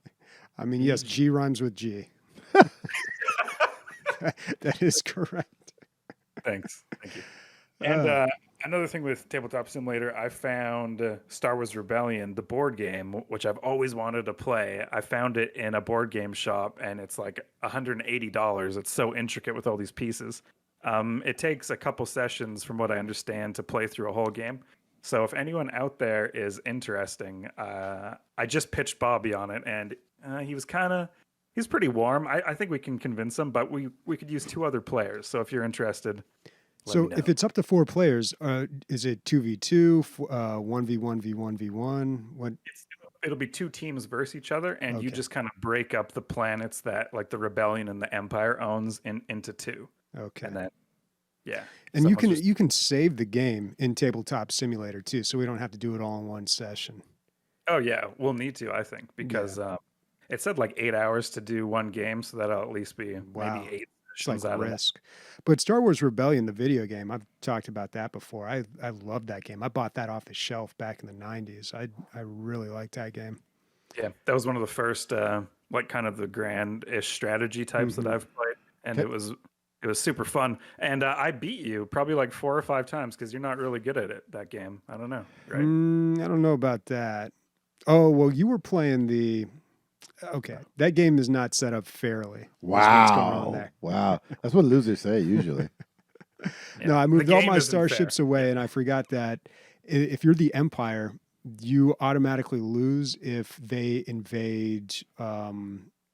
I mean, yes, G rhymes with G. That is correct. Thank you. And another thing with Tabletop Simulator, I found Star Wars Rebellion, the board game, which I've always wanted to play. I found it in a board game shop, and it's like $180. It's so intricate with all these pieces. It takes a couple sessions, from what I understand, to play through a whole game. So if anyone out there is interesting, I just pitched Bobby on it, and he's pretty warm. I think we can convince him, but we could use 2 other players. So if you're interested, so if it's up to 4 players, is it 2v2, 1v1, v1v1? What? It'll be 2 teams versus each other, and you just kind of break up the planets that like the Rebellion and the Empire owns into 2. Okay. And then, yeah. And you can save the game in Tabletop Simulator too, so we don't have to do it all in one session. Oh yeah, we'll need to, I think, because it said like 8 hours to do one game, so that'll at least be maybe 8 sessions like out risk. But Star Wars Rebellion, the video game, I've talked about that before. I love that game. I bought that off the shelf back in the 90s. I really liked that game. Yeah, that was one of the first like kind of the grand-ish strategy types that I've played, and it was super fun. And I beat you probably like 4 or 5 times because you're not really good at it, that game. I don't know, right? I don't know about that. Oh, well, you were playing the... Okay, that game is not set up fairly. Wow. Wow. That's what losers say usually. No, I moved all my starships away, and I forgot that if you're the Empire, you automatically lose if they invade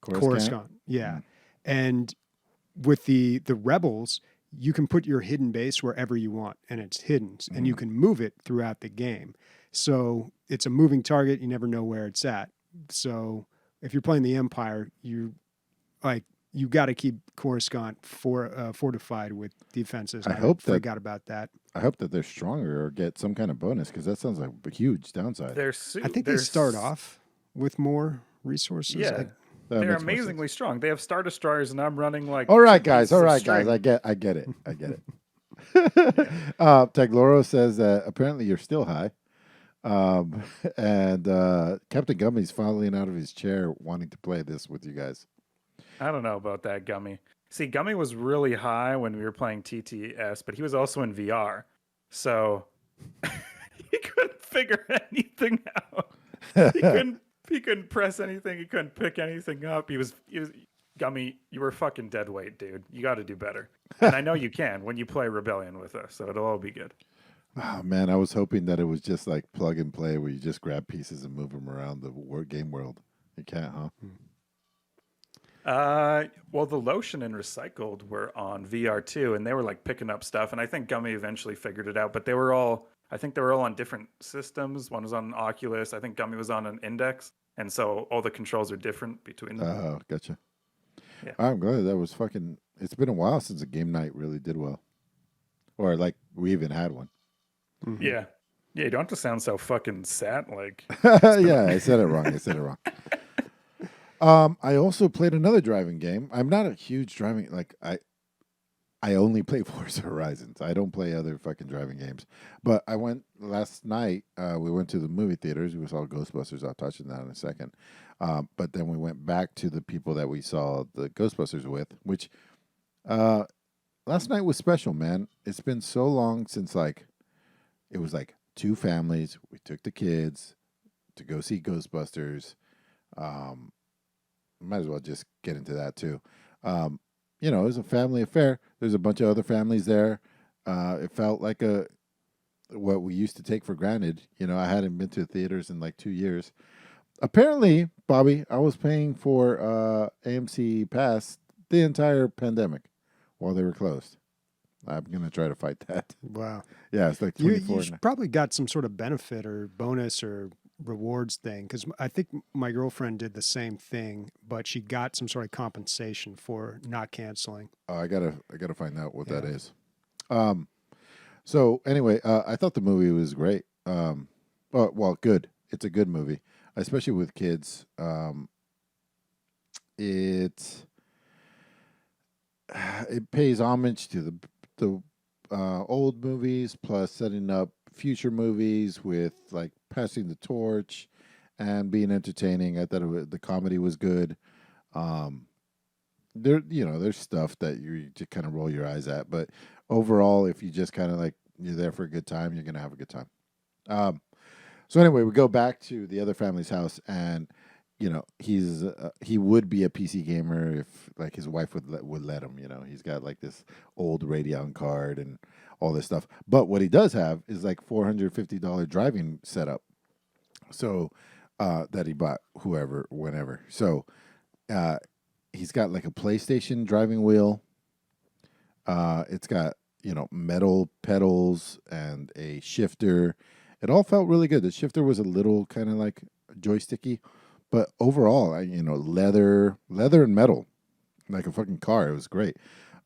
Coruscant. Yeah. And with the rebels, you can put your hidden base wherever you want, and it's hidden, and you can move it throughout the game. So it's a moving target. You never know where it's at. So if you're playing the Empire, you got to keep Coruscant fortified with defenses. I forgot about that. I hope that they're stronger or get some kind of bonus, because that sounds like a huge downside. I think they start off with more resources. Yeah. They're amazingly strong. They have Star Destroyers, and I'm running like... All right, guys. I get it. Tagloro says that apparently you're still high. And Captain Gummy's falling out of his chair wanting to play this with you guys. I don't know about that, Gummy. See, Gummy was really high when we were playing TTS, but he was also in VR. So he couldn't figure anything out. He couldn't press anything. He couldn't pick anything up. He was Gummy, you were fucking dead weight, dude. You got to do better. And I know you can when you play Rebellion with us, so it'll all be good. Oh, man, I was hoping that it was just like plug and play where you just grab pieces and move them around the game world. You can't, huh? Well, the Lotion and Recycled were on VR too, and they were like picking up stuff. And I think Gummy eventually figured it out, but I think they were all on different systems. One was on an Oculus. I think Gummy was on an Index. And so all the controls are different between them. Oh, gotcha. Yeah. I'm glad that was fucking... It's been a while since a game night really did well. or like we even had one. Mhm. Yeah. Yeah, you don't have to sound so fucking sad. Like, Yeah, I said it wrong. I said it wrong. I also played another driving game. I'm not a huge driving like I only play Forza Horizons. I don't play other fucking driving games. But I went last night. We went to the movie theaters. We saw Ghostbusters. I'll touch on that in a second. But then we went back to the people that we saw the Ghostbusters with, which uh, last night was special, man. It's been so long since it was like two families. We took the kids to go see Ghostbusters. Um, Might as well just get into that too. It was a family affair. There's a bunch of other families there. It felt like what we used to take for granted. I hadn't been to theaters in like 2 years. Apparently, Bobby, I was paying for AMC Pass the entire pandemic while they were closed. I'm gonna try to fight that. Wow. Yeah, it's like You 24. probably got some sort of benefit or bonus or rewards thing because I think my girlfriend did the same thing, but she got some sort of compensation for not canceling. Oh, I gotta find out what that Yeah. is. So anyway, I thought the movie was great. Well, good. It's a good movie, especially with kids. It it pays homage to the old movies, plus setting up future movies with like passing the torch and being entertaining. I thought the comedy was good. Um, there's stuff that you just kind of roll your eyes at, but overall, if you just kind of like you're there for a good time, you're gonna have a good time. Um, so anyway, we go back to the other family's house, and he would be a PC gamer if like his wife would let him. He's got like this old Radeon card and all this stuff. But what he does have is like $450 driving setup, so that he bought whenever. So uh, he's got like a PlayStation driving wheel. It's got metal pedals and a shifter. It all felt really good. The shifter was a little kind of like joysticky, but overall, leather and metal, like a fucking car. It was great.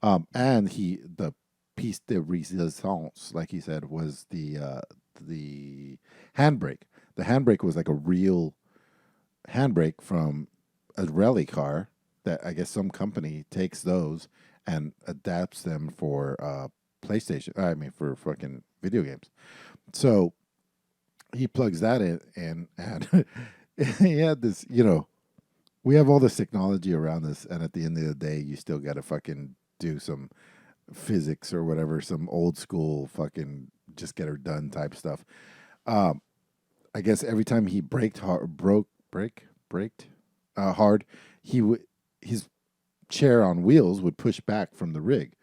And the piece de resistance, like he said, was the handbrake. The handbrake was like a real handbrake from a rally car that I guess some company takes those and adapts them for PlayStation. I mean, for fucking video games. So he plugs that in and he had this, we have all this technology around us, and at the end of the day, you still got to fucking do some physics or whatever, some old school fucking just get her done type stuff. I guess every time he braked hard, his chair on wheels would push back from the rig,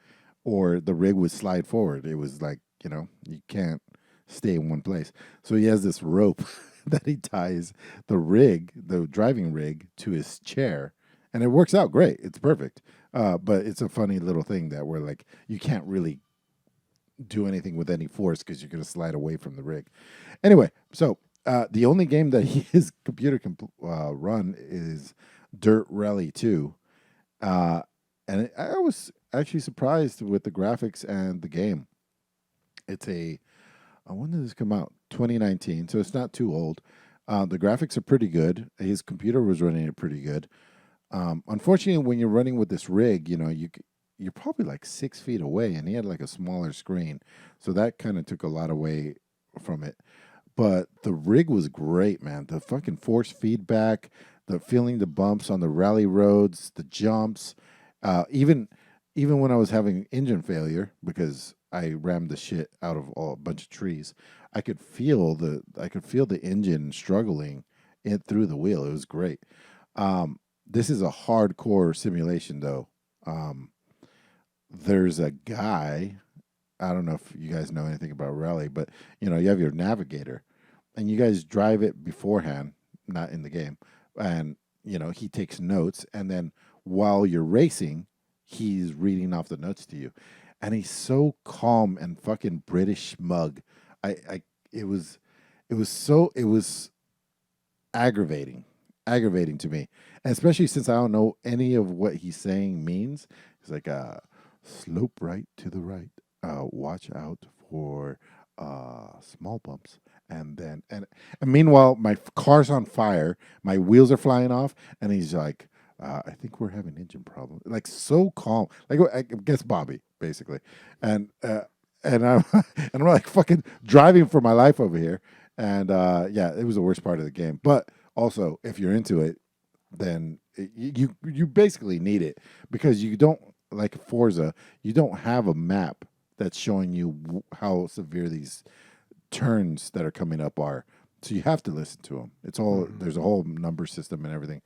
or the rig would slide forward. It was like you can't stay in one place. So he has this rope that he ties the driving rig, to his chair, and it works out great. It's perfect. But it's a funny little thing that where like you can't really do anything with any force because you're going to slide away from the rig. Anyway, so the only game that his computer can run is Dirt Rally 2. And I was actually surprised with the graphics and the game. It's when did this come out? 2019, so it's not too old. The graphics are pretty good. His computer was running it pretty good. Unfortunately, when you're running with this rig, you're probably like 6 feet away, and he had like a smaller screen, so that kind of took a lot away from it. But the rig was great, man. The fucking force feedback, the feeling the bumps on the rally roads, the jumps, even when I was having engine failure because I rammed the shit out of a bunch of trees, I could feel the engine struggling through the wheel. It was great. This is a hardcore simulation, though. There's a guy. I don't know if you guys know anything about rally, but you have your navigator, and you guys drive it beforehand, not in the game, and he takes notes, and then while you're racing, he's reading off the notes to you, and he's so calm and fucking British smug. It was aggravating to me, and especially since I don't know any of what he's saying means. He's like, slope right to the right, watch out for small bumps. And meanwhile, my car's on fire. My wheels are flying off, and he's like, "I think we're having engine problems." Like so calm, like I guess Bobby basically, and I'm and I'm like fucking driving for my life over here, and yeah, it was the worst part of the game. But also, if you're into it, then you basically need it because you don't like Forza. You don't have a map that's showing you how severe these turns that are coming up are. So you have to listen to them. It's all there's a whole number system and everything.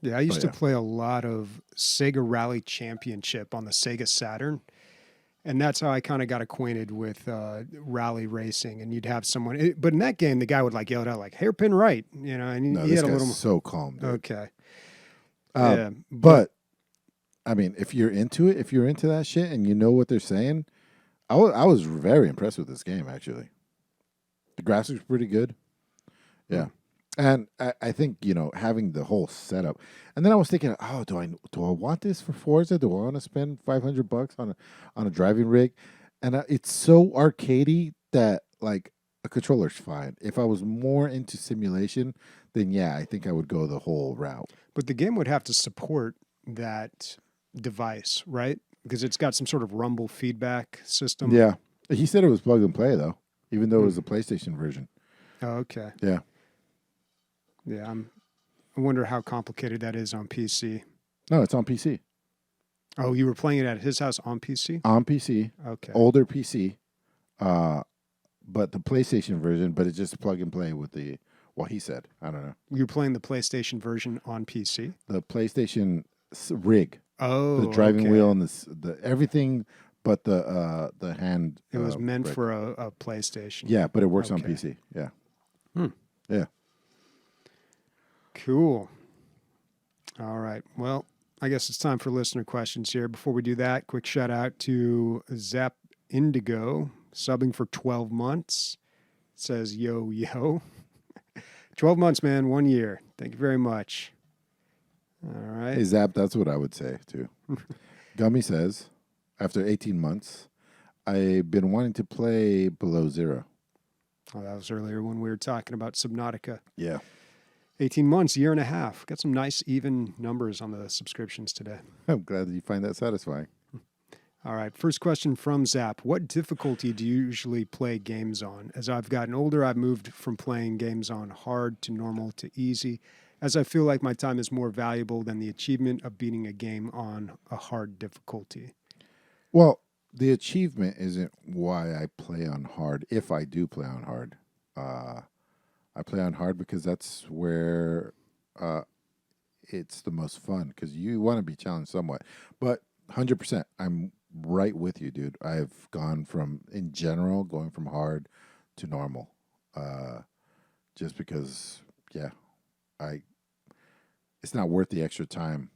Yeah, I used to play a lot of Sega Rally Championship on the Sega Saturn. And that's how I kind of got acquainted with rally racing. And you'd have someone, but in that game, the guy would like yell it out like hairpin right, and No, he this had a guy's little. so calm, dude. Okay. Yeah, but I mean, if you're into it, if you're into that shit, and you know what they're saying, I was very impressed with this game. Actually, the graphics were pretty good. Yeah, and I think having the whole setup, and then I was thinking, oh, do I want this for Forza? Do I want to spend $500 on a driving rig? And it's so arcadey that like a controller's fine. If I was more into simulation, then yeah, I think I would go the whole route. But the game would have to support that device, right? Because it's got some sort of rumble feedback system. Yeah, he said it was plug and play though, even though it was a PlayStation version. Oh, okay. Yeah. Yeah, I wonder how complicated that is on PC. No, it's on PC. Oh, you were playing it at his house on PC? On PC. Okay. Older PC. But the PlayStation version, but it's just plug and play with the what he said. I don't know. You were playing the PlayStation version on PC? The PlayStation rig. Oh, the driving wheel and the everything but the hand. It was meant rig. for a PlayStation. Yeah, but it works on PC. Yeah. Yeah. Cool. All right. Well, I guess it's time for listener questions here. Before we do that, quick shout out to Zap Indigo, subbing for 12 months. It says, yo, yo. 12 months, man, 1 year. Thank you very much. All right. Hey, Zap, that's what I would say, too. Gummy says, after 18 months, I've been wanting to play Below Zero. Oh, that was earlier when we were talking about Subnautica. Yeah. 18 months, year and a half. Got some nice even numbers on the subscriptions today. I'm glad that you find that satisfying. All right. First question from Zap. What difficulty do you usually play games on? As I've gotten older, I've moved from playing games on hard to normal to easy, as I feel like my time is more valuable than the achievement of beating a game on a hard difficulty. Well, the achievement isn't why I play on hard, if I do play on hard. I play on hard because that's where it's the most fun, because you want to be challenged somewhat. But 100%, I'm right with you, dude. I've gone from, in general, going from hard to normal. Just because, yeah, it's not worth the extra time.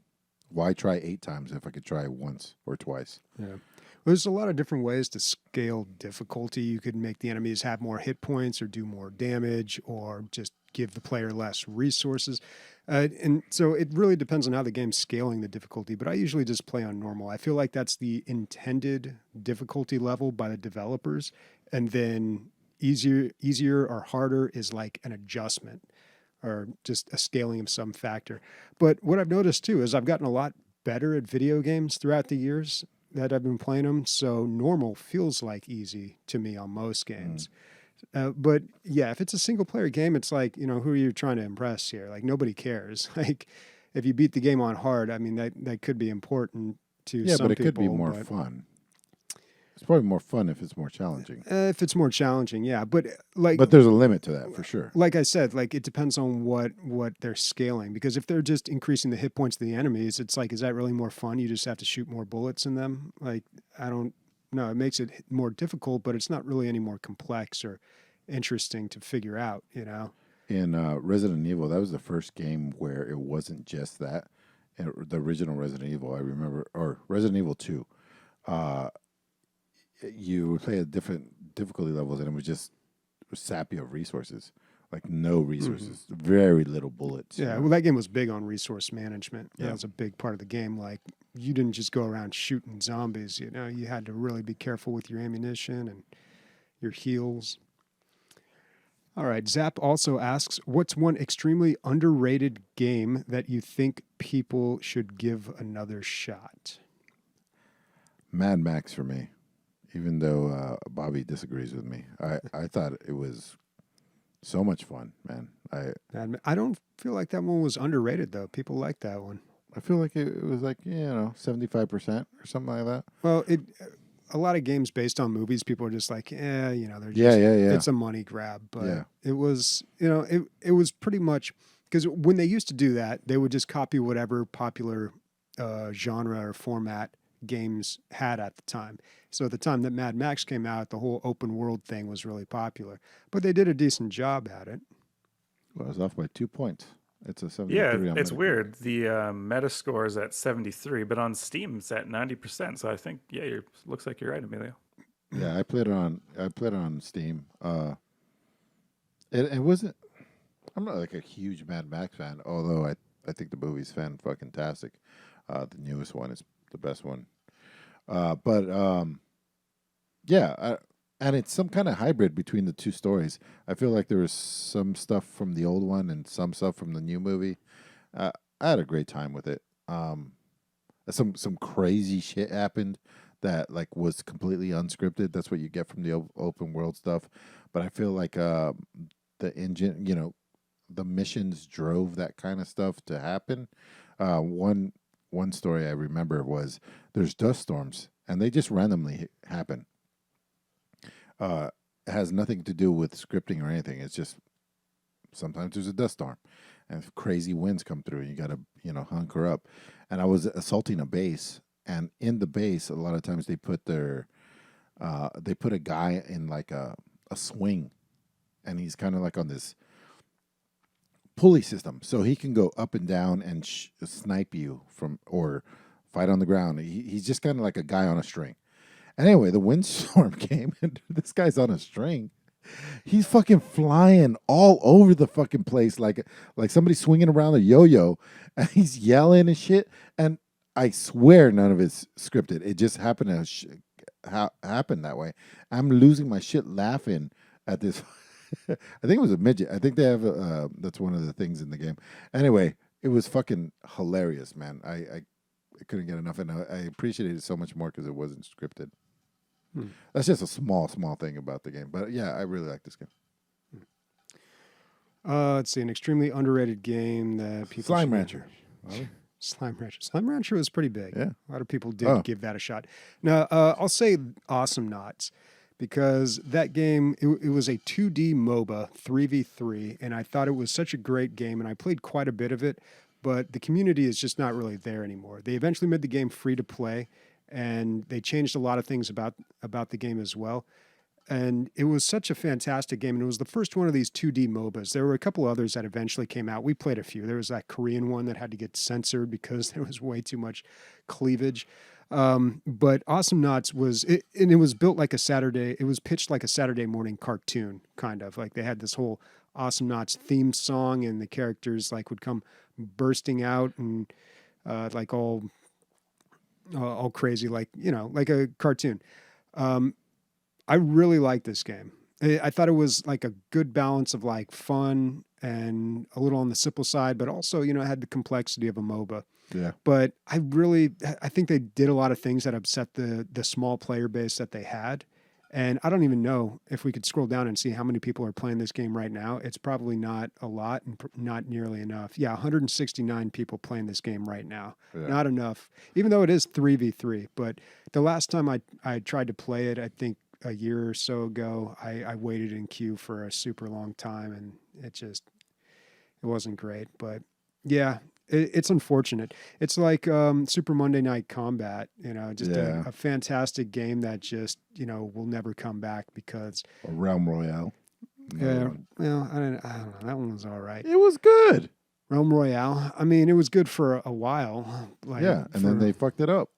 Why try 8 times if I could try once or twice? Yeah. There's a lot of different ways to scale difficulty. You could make the enemies have more hit points or do more damage or just give the player less resources. And so it really depends on how the game's scaling the difficulty, but I usually just play on normal. I feel like that's the intended difficulty level by the developers. And then easier or harder is like an adjustment or just a scaling of some factor. But what I've noticed too is I've gotten a lot better at video games throughout the years that I've been playing them. So normal feels like easy to me on most games. But yeah, if it's a single player game, it's like, who are you trying to impress here? Like nobody cares. Like if you beat the game on hard, I mean, that could be important to some people. Yeah, but it could be more fun. It's probably more fun if it's more challenging. If it's more challenging, yeah. But there's a limit to that for sure. Like I said, like it depends on what they're scaling. Because if they're just increasing the hit points of the enemies, it's like, is that really more fun? You just have to shoot more bullets in them. Like I don't know. It makes it more difficult, but it's not really any more complex or interesting to figure out. In Resident Evil, that was the first game where it wasn't just that. The original Resident Evil, I remember, or Resident Evil 2. You would play at different difficulty levels, and it was sap you of resources. like no resources, very little bullets. Yeah, well, that game was big on resource management. Yeah. That was a big part of the game. Like, you didn't just go around shooting zombies, you know, you had to really be careful with your ammunition and your heals. All right, Zap also asks, what's one extremely underrated game that you think people should give another shot? Mad Max for me, even though Bobby disagrees with me. I thought it was so much fun, man. I don't feel like that one was underrated, though. People like that one. I feel like it was like, 75% or something like that. Well, a lot of games based on movies, people are just like, they're just, yeah. it's a money grab. But it was, it was pretty much, because when they used to do that, they would just copy whatever popular genre or format games had at the time. So at the time that Mad Max came out, the whole open world thing was really popular. But they did a decent job at it. Well, I was off by 2 points. It's a 73. Yeah, it's weird. The meta score is at 73, but on Steam it's at 90%. So I think, looks like you're right, Emilio. Yeah, I played it on Steam. It wasn't. I'm not like a huge Mad Max fan, although I think the movie's fan-fucking-tastic. The newest one is the best one. And it's some kind of hybrid between the two stories. I feel like there was some stuff from the old one and some stuff from the new movie. I had a great time with it. Some crazy shit happened that like was completely unscripted. That's what you get from the open world stuff. But I feel like the engine, the missions drove that kind of stuff to happen. One story I remember was there's dust storms and they just randomly happen. It has nothing to do with scripting or anything. It's just sometimes there's a dust storm and crazy winds come through and you got to, hunker up. And I was assaulting a base, and in the base, a lot of times they put a guy in like a swing, and he's kind of like on this pulley system. So he can go up and down and snipe you or fight on the ground. He's just kind of like a guy on a string. Anyway, the windstorm came, and this guy's on a string. He's fucking flying all over the fucking place like somebody swinging around a yo-yo, and he's yelling and shit. And I swear none of it's scripted. It just happened to happen that way. I'm losing my shit laughing at this. I think it was a midget. I think they have that's one of the things in the game. Anyway, it was fucking hilarious, man. I couldn't get enough, and I appreciated it so much more because it wasn't scripted. That's just a small thing about the game. But yeah, I really like this game. Let's see, an extremely underrated game that people Slime Rancher. Slime Rancher. Slime Rancher was pretty big. Yeah. A lot of people did give that a shot. Now, I'll say Awesomenauts, because that game, it was a 2D MOBA, 3v3, and I thought it was such a great game, and I played quite a bit of it, but the community is just not really there anymore. They eventually made the game free to play, and they changed a lot of things about the game as well. And it was such a fantastic game, and it was the first one of these 2D MOBAs. There were a couple others that eventually came out. We played a few. There was that Korean one that had to get censored because there was way too much cleavage. But Awesomenauts it was built like it was pitched like a Saturday morning cartoon, kind of. Like they had this whole Awesomenauts theme song, and the characters like would come bursting out and like all crazy, like a cartoon. I really liked this game. I thought it was like a good balance of like fun and a little on the simple side, but also it had the complexity of a MOBA. Yeah. But I think they did a lot of things that upset the small player base that they had. And I don't even know if we could scroll down and see how many people are playing this game right now. It's probably not a lot and not nearly enough. Yeah, 169 people playing this game right now. Yeah. Not enough, even though it is 3v3. But the last time I tried to play it, I think a year or so ago, I waited in queue for a super long time, and it wasn't great. But yeah, it's unfortunate. It's like Super Monday Night Combat, a fantastic game that just, will never come back because... Or Realm Royale. Yeah, well, I don't know. That one was all right. It was good. Realm Royale. I mean, it was good for a while. Then they fucked it up.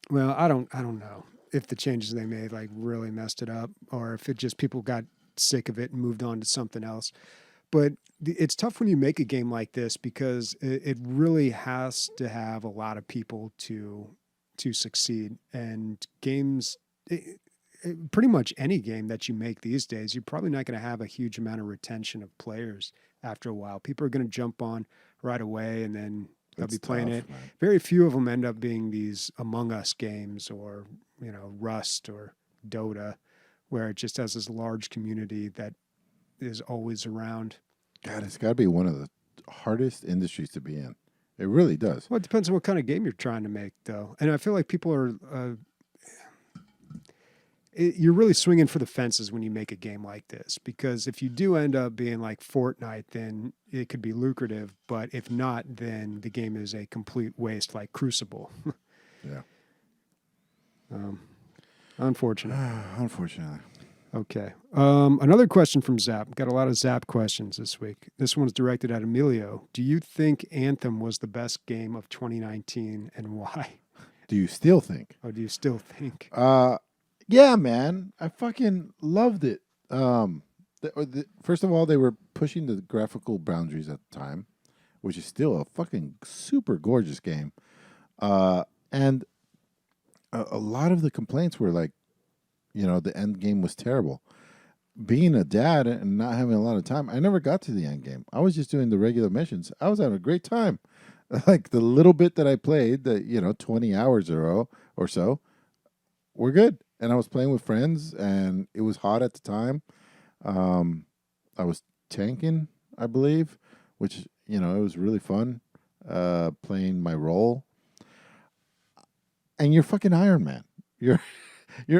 Well, I don't know if the changes they made like really messed it up, or if it just people got sick of it and moved on to something else. but it's tough when you make a game like this because it really has to have a lot of people to succeed. And games, pretty much any game that you make these days, you're probably not going to have a huge amount of retention of players after a while. People are going to jump on right away and then they'll be playing it. Man. Very few of them end up being these Among Us games or, Rust or Dota, where it just has this large community that is always around. God, it's got to be one of the hardest industries to be in. It really does. Well, it depends on what kind of game you're trying to make, though. And I feel like people are... you're really swinging for the fences when you make a game like this, because if you do end up being like Fortnite, then it could be lucrative. But if not, then the game is a complete waste, like Crucible. Yeah. Unfortunate. Unfortunately. Okay. Another question from Zap. Got a lot of Zap questions this week. This one's directed at Emilio. Do you think Anthem was the best game of 2019 and why? Do you still think? Or do you still think? Yeah, man. I fucking loved it. First of all, they were pushing the graphical boundaries at the time, which is still a fucking super gorgeous game. And a lot of the complaints were like, the end game was terrible. Being a dad and not having a lot of time, I never got to the end game. I was just doing the regular missions. I was having a great time. Like the little bit that I played, 20 hours or so, were good. And I was playing with friends, and it was hot at the time. I was tanking, I believe, which, it was really fun playing my role. And you're fucking Iron Man. You're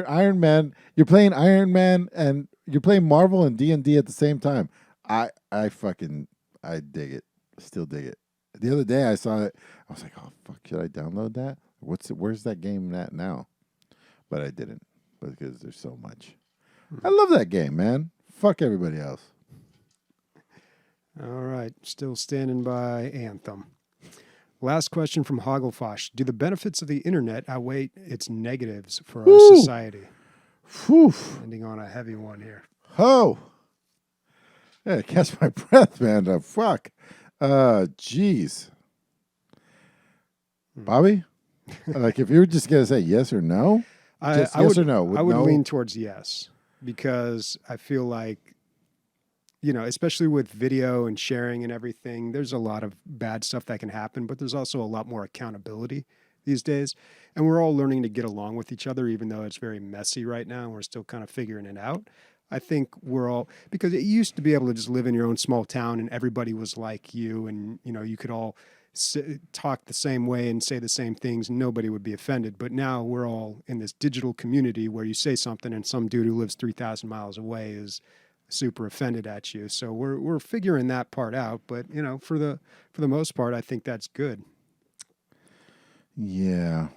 Iron Man. You're playing Iron Man, and you're playing Marvel and D&D at the same time. I dig it. Still dig it. The other day I saw it. I was like, oh fuck, should I download that? Where's that game at now? But I didn't, because there's so much. I love that game, man. Fuck everybody else. All right. Still standing by Anthem. Last question from Hogglefosh. Do the benefits of the internet outweigh its negatives for our society? Whew. Ending on a heavy one here. Oh. Yeah, catch my breath, man. Fuck. Jeez. Bobby? Like, if you were just going to say yes or no? Yes or no? I would lean towards yes, because I feel like, especially with video and sharing and everything, there's a lot of bad stuff that can happen, but there's also a lot more accountability these days. And we're all learning to get along with each other, even though it's very messy right now and we're still kind of figuring it out. I think we're all, because it used to be able to just live in your own small town and everybody was like you, and, you could all talk the same way and say the same things and nobody would be offended. But now we're all in this digital community where you say something and some dude who lives 3,000 miles away is super offended at you. So we're figuring that part out, but for the most part, I think that's good. Yeah,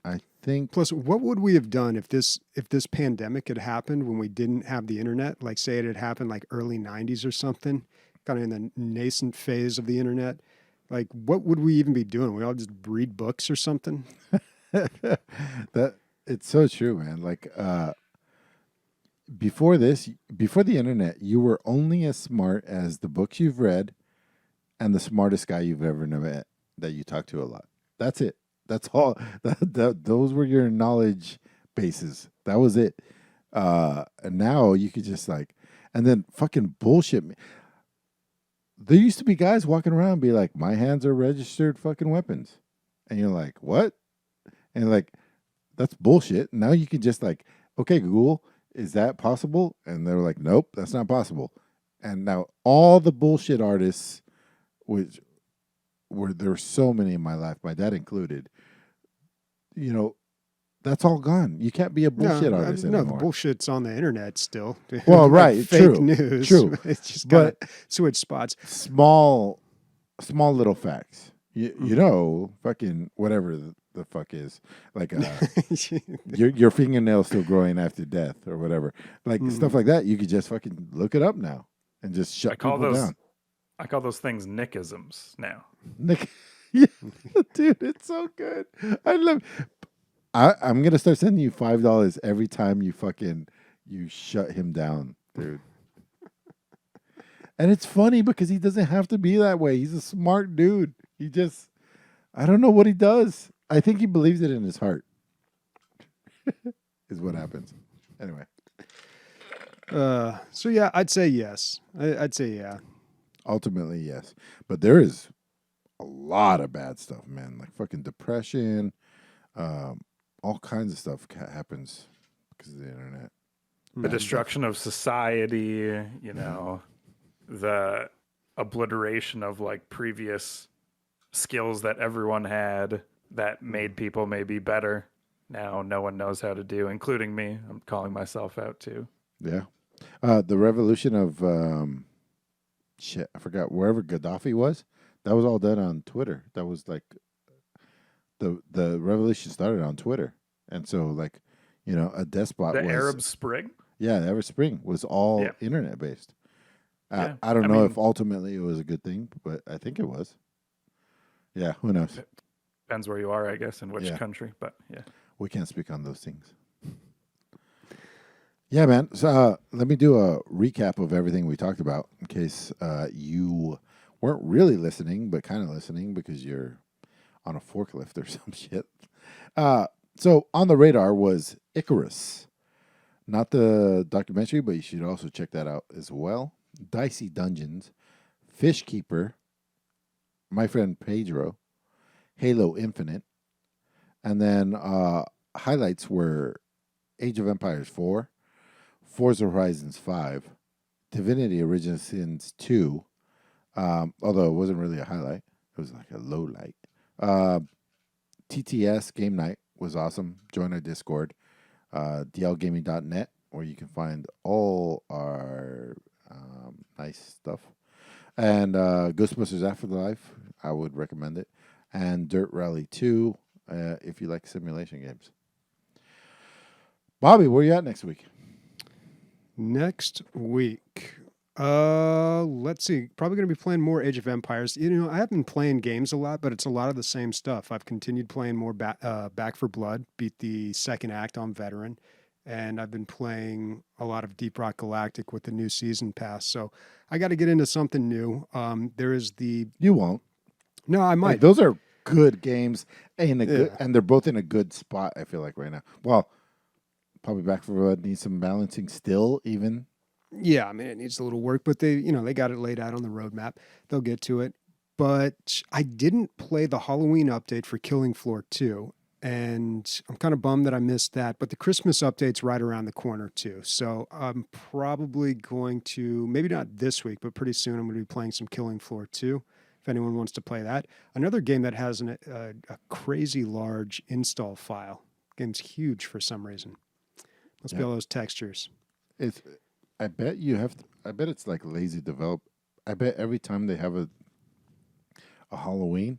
I think. Plus, what would we have done if this pandemic had happened when we didn't have the internet? Like, say it had happened like early 90s or something, kind of in the nascent phase of the internet. Like, what would we even be doing? We all just read books or something? That it's so true, man. Like, before the internet, you were only as smart as the books you've read and the smartest guy you've ever met that you talk to a lot. That's it. That's all. Those were your knowledge bases. That was it. And now you could just and then fucking bullshit me. There used to be guys walking around and be like, my hands are registered fucking weapons. And you're like, what? And that's bullshit. Now you can just okay, Google, is that possible? And they're like, nope, that's not possible. And now all the bullshit artists, which there were so many in my life, my dad included, that's all gone. You can't be a bullshit artist anymore. No, the bullshit's on the internet still. Well, right, fake news. True. It's just got to switch spots. Small little facts. Fucking whatever the fuck is your fingernails still growing after death or whatever, stuff like that. You could just fucking look it up now and just shut people down. I call those things Nickisms now. Nick, yeah, dude, it's so good. I'm gonna start sending you $5 every time you shut him down, dude. And it's funny because he doesn't have to be that way. He's a smart dude. He just, I don't know what he does. I think he believes it in his heart. Is what happens. Anyway. So yeah, I'd say yes. I'd say yeah. Ultimately, yes. But there is a lot of bad stuff, man. Like fucking depression, all kinds of stuff happens because of the internet. The destruction of society, you know, the obliteration of like previous skills that everyone had that made people maybe better. Now no one knows how to do, including me. I'm calling myself out too. Yeah. The revolution of shit, I forgot wherever Gaddafi was. That was all done on Twitter. That was like the revolution started on Twitter, and so like a despot The was Arab Spring. yeah, the Arab Spring was all internet based. Yeah. I don't know if ultimately it was a good thing, but I think it was. Yeah, who knows? Depends where you are, I guess, in which country, but yeah. We can't speak on those things. Yeah, man. So let me do a recap of everything we talked about in case you weren't really listening, but kind of listening because you're on a forklift or some shit. So on the radar was ICARUS. Not the documentary, but you should also check that out as well. Dicey Dungeons, Fishkeeper, my friend Pedro, Halo Infinite, and then highlights were Age of Empires 4, Forza Horizons 5, Divinity Original Sins 2, although it wasn't really a highlight. It was like a low light. TTS Game Night was awesome. Join our Discord, dlgaming.net, where you can find all our nice stuff. And Ghostbusters Afterlife, I would recommend it. And Dirt Rally 2, if you like simulation games. Bobby, where are you at next week? Next week, let's see. Probably going to be playing more Age of Empires. I have been playing games a lot, but it's a lot of the same stuff. I've continued playing more Back for Blood, beat the second act on Veteran, and I've been playing a lot of Deep Rock Galactic with the new season pass. So I got to get into something new. There is the... You won't. No, I might. Like, those are good games, and they're both in a good spot, I feel like, right now. Well, probably Back for Blood needs some balancing still, even. Yeah, I mean, it needs a little work, but they got it laid out on the roadmap. They'll get to it. But I didn't play the Halloween update for Killing Floor 2, and I'm kind of bummed that I missed that. But the Christmas update's right around the corner, too. So I'm probably going to, maybe not this week, but pretty soon I'm going to be playing some Killing Floor 2, if anyone wants to play that. Another game that has a crazy large install file. Game's huge for some reason. Must be all those textures. I bet you have. I bet it's like lazy develop. I bet every time they have a Halloween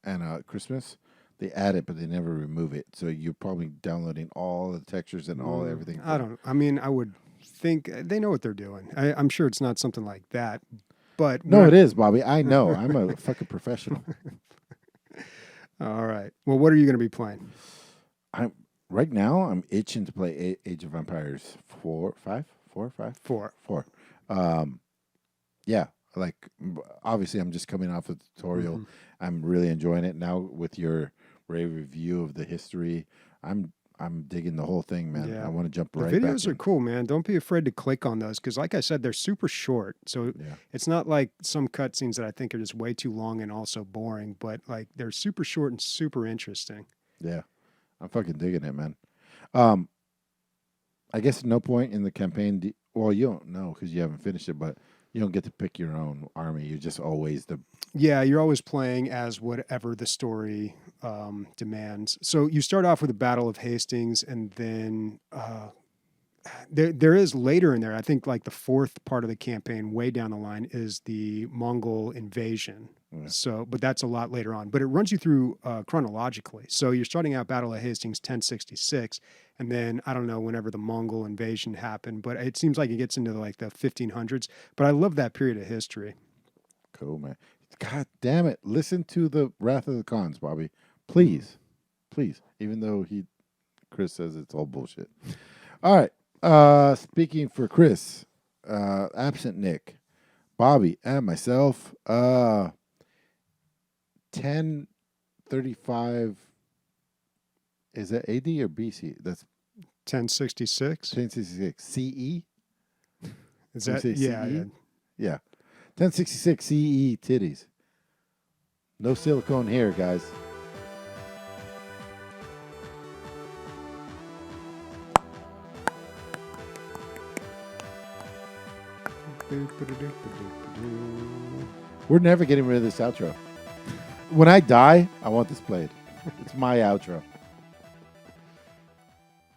and a Christmas, they add it, but they never remove it. So you're probably downloading all the textures and all everything. I mean, I would think they know what they're doing. I'm sure it's not something like that. But no, it is, Bobby. I know. I'm a fucking professional. All right. Well, what are you going to be playing? Right now, I'm itching to play Age of Empires 4. Yeah, like obviously, I'm just coming off a tutorial. Mm-hmm. I'm really enjoying it now with your rave review of the history. I'm digging the whole thing, man. Yeah. I want to jump right back. The videos are cool, man. Don't be afraid to click on those because, like I said, they're super short. So it's not like some cutscenes that I think are just way too long and also boring. But like they're super short and super interesting. Yeah. I'm fucking digging it, man. I guess at no point in the campaign, well, you don't know because you haven't finished it, but you don't get to pick your own army. You're just always Yeah, you're always playing as whatever the story demands. So you start off with the Battle of Hastings, and then there is later in there, I think like the fourth part of the campaign, way down the line, is the Mongol invasion. Yeah. So, but that's a lot later on. But it runs you through chronologically. So you're starting out Battle of Hastings 1066, and then I don't know whenever the Mongol invasion happened, but it seems like it gets into like the 1500s. But I love that period of history. Cool, man. God damn it! Listen to the Wrath of the Khans, Bobby. Please, please. Even though Chris says it's all bullshit. All right. Speaking for Chris, absent Nick, Bobby and myself. 1035. Is that AD or BC? That's 1066. 1066 CE. Is Can we that say yeah, CE? yeah. Yeah. 1066 CE titties. No silicone here, guys. We're never getting rid of this outro. When I die, I want this played. It's my outro.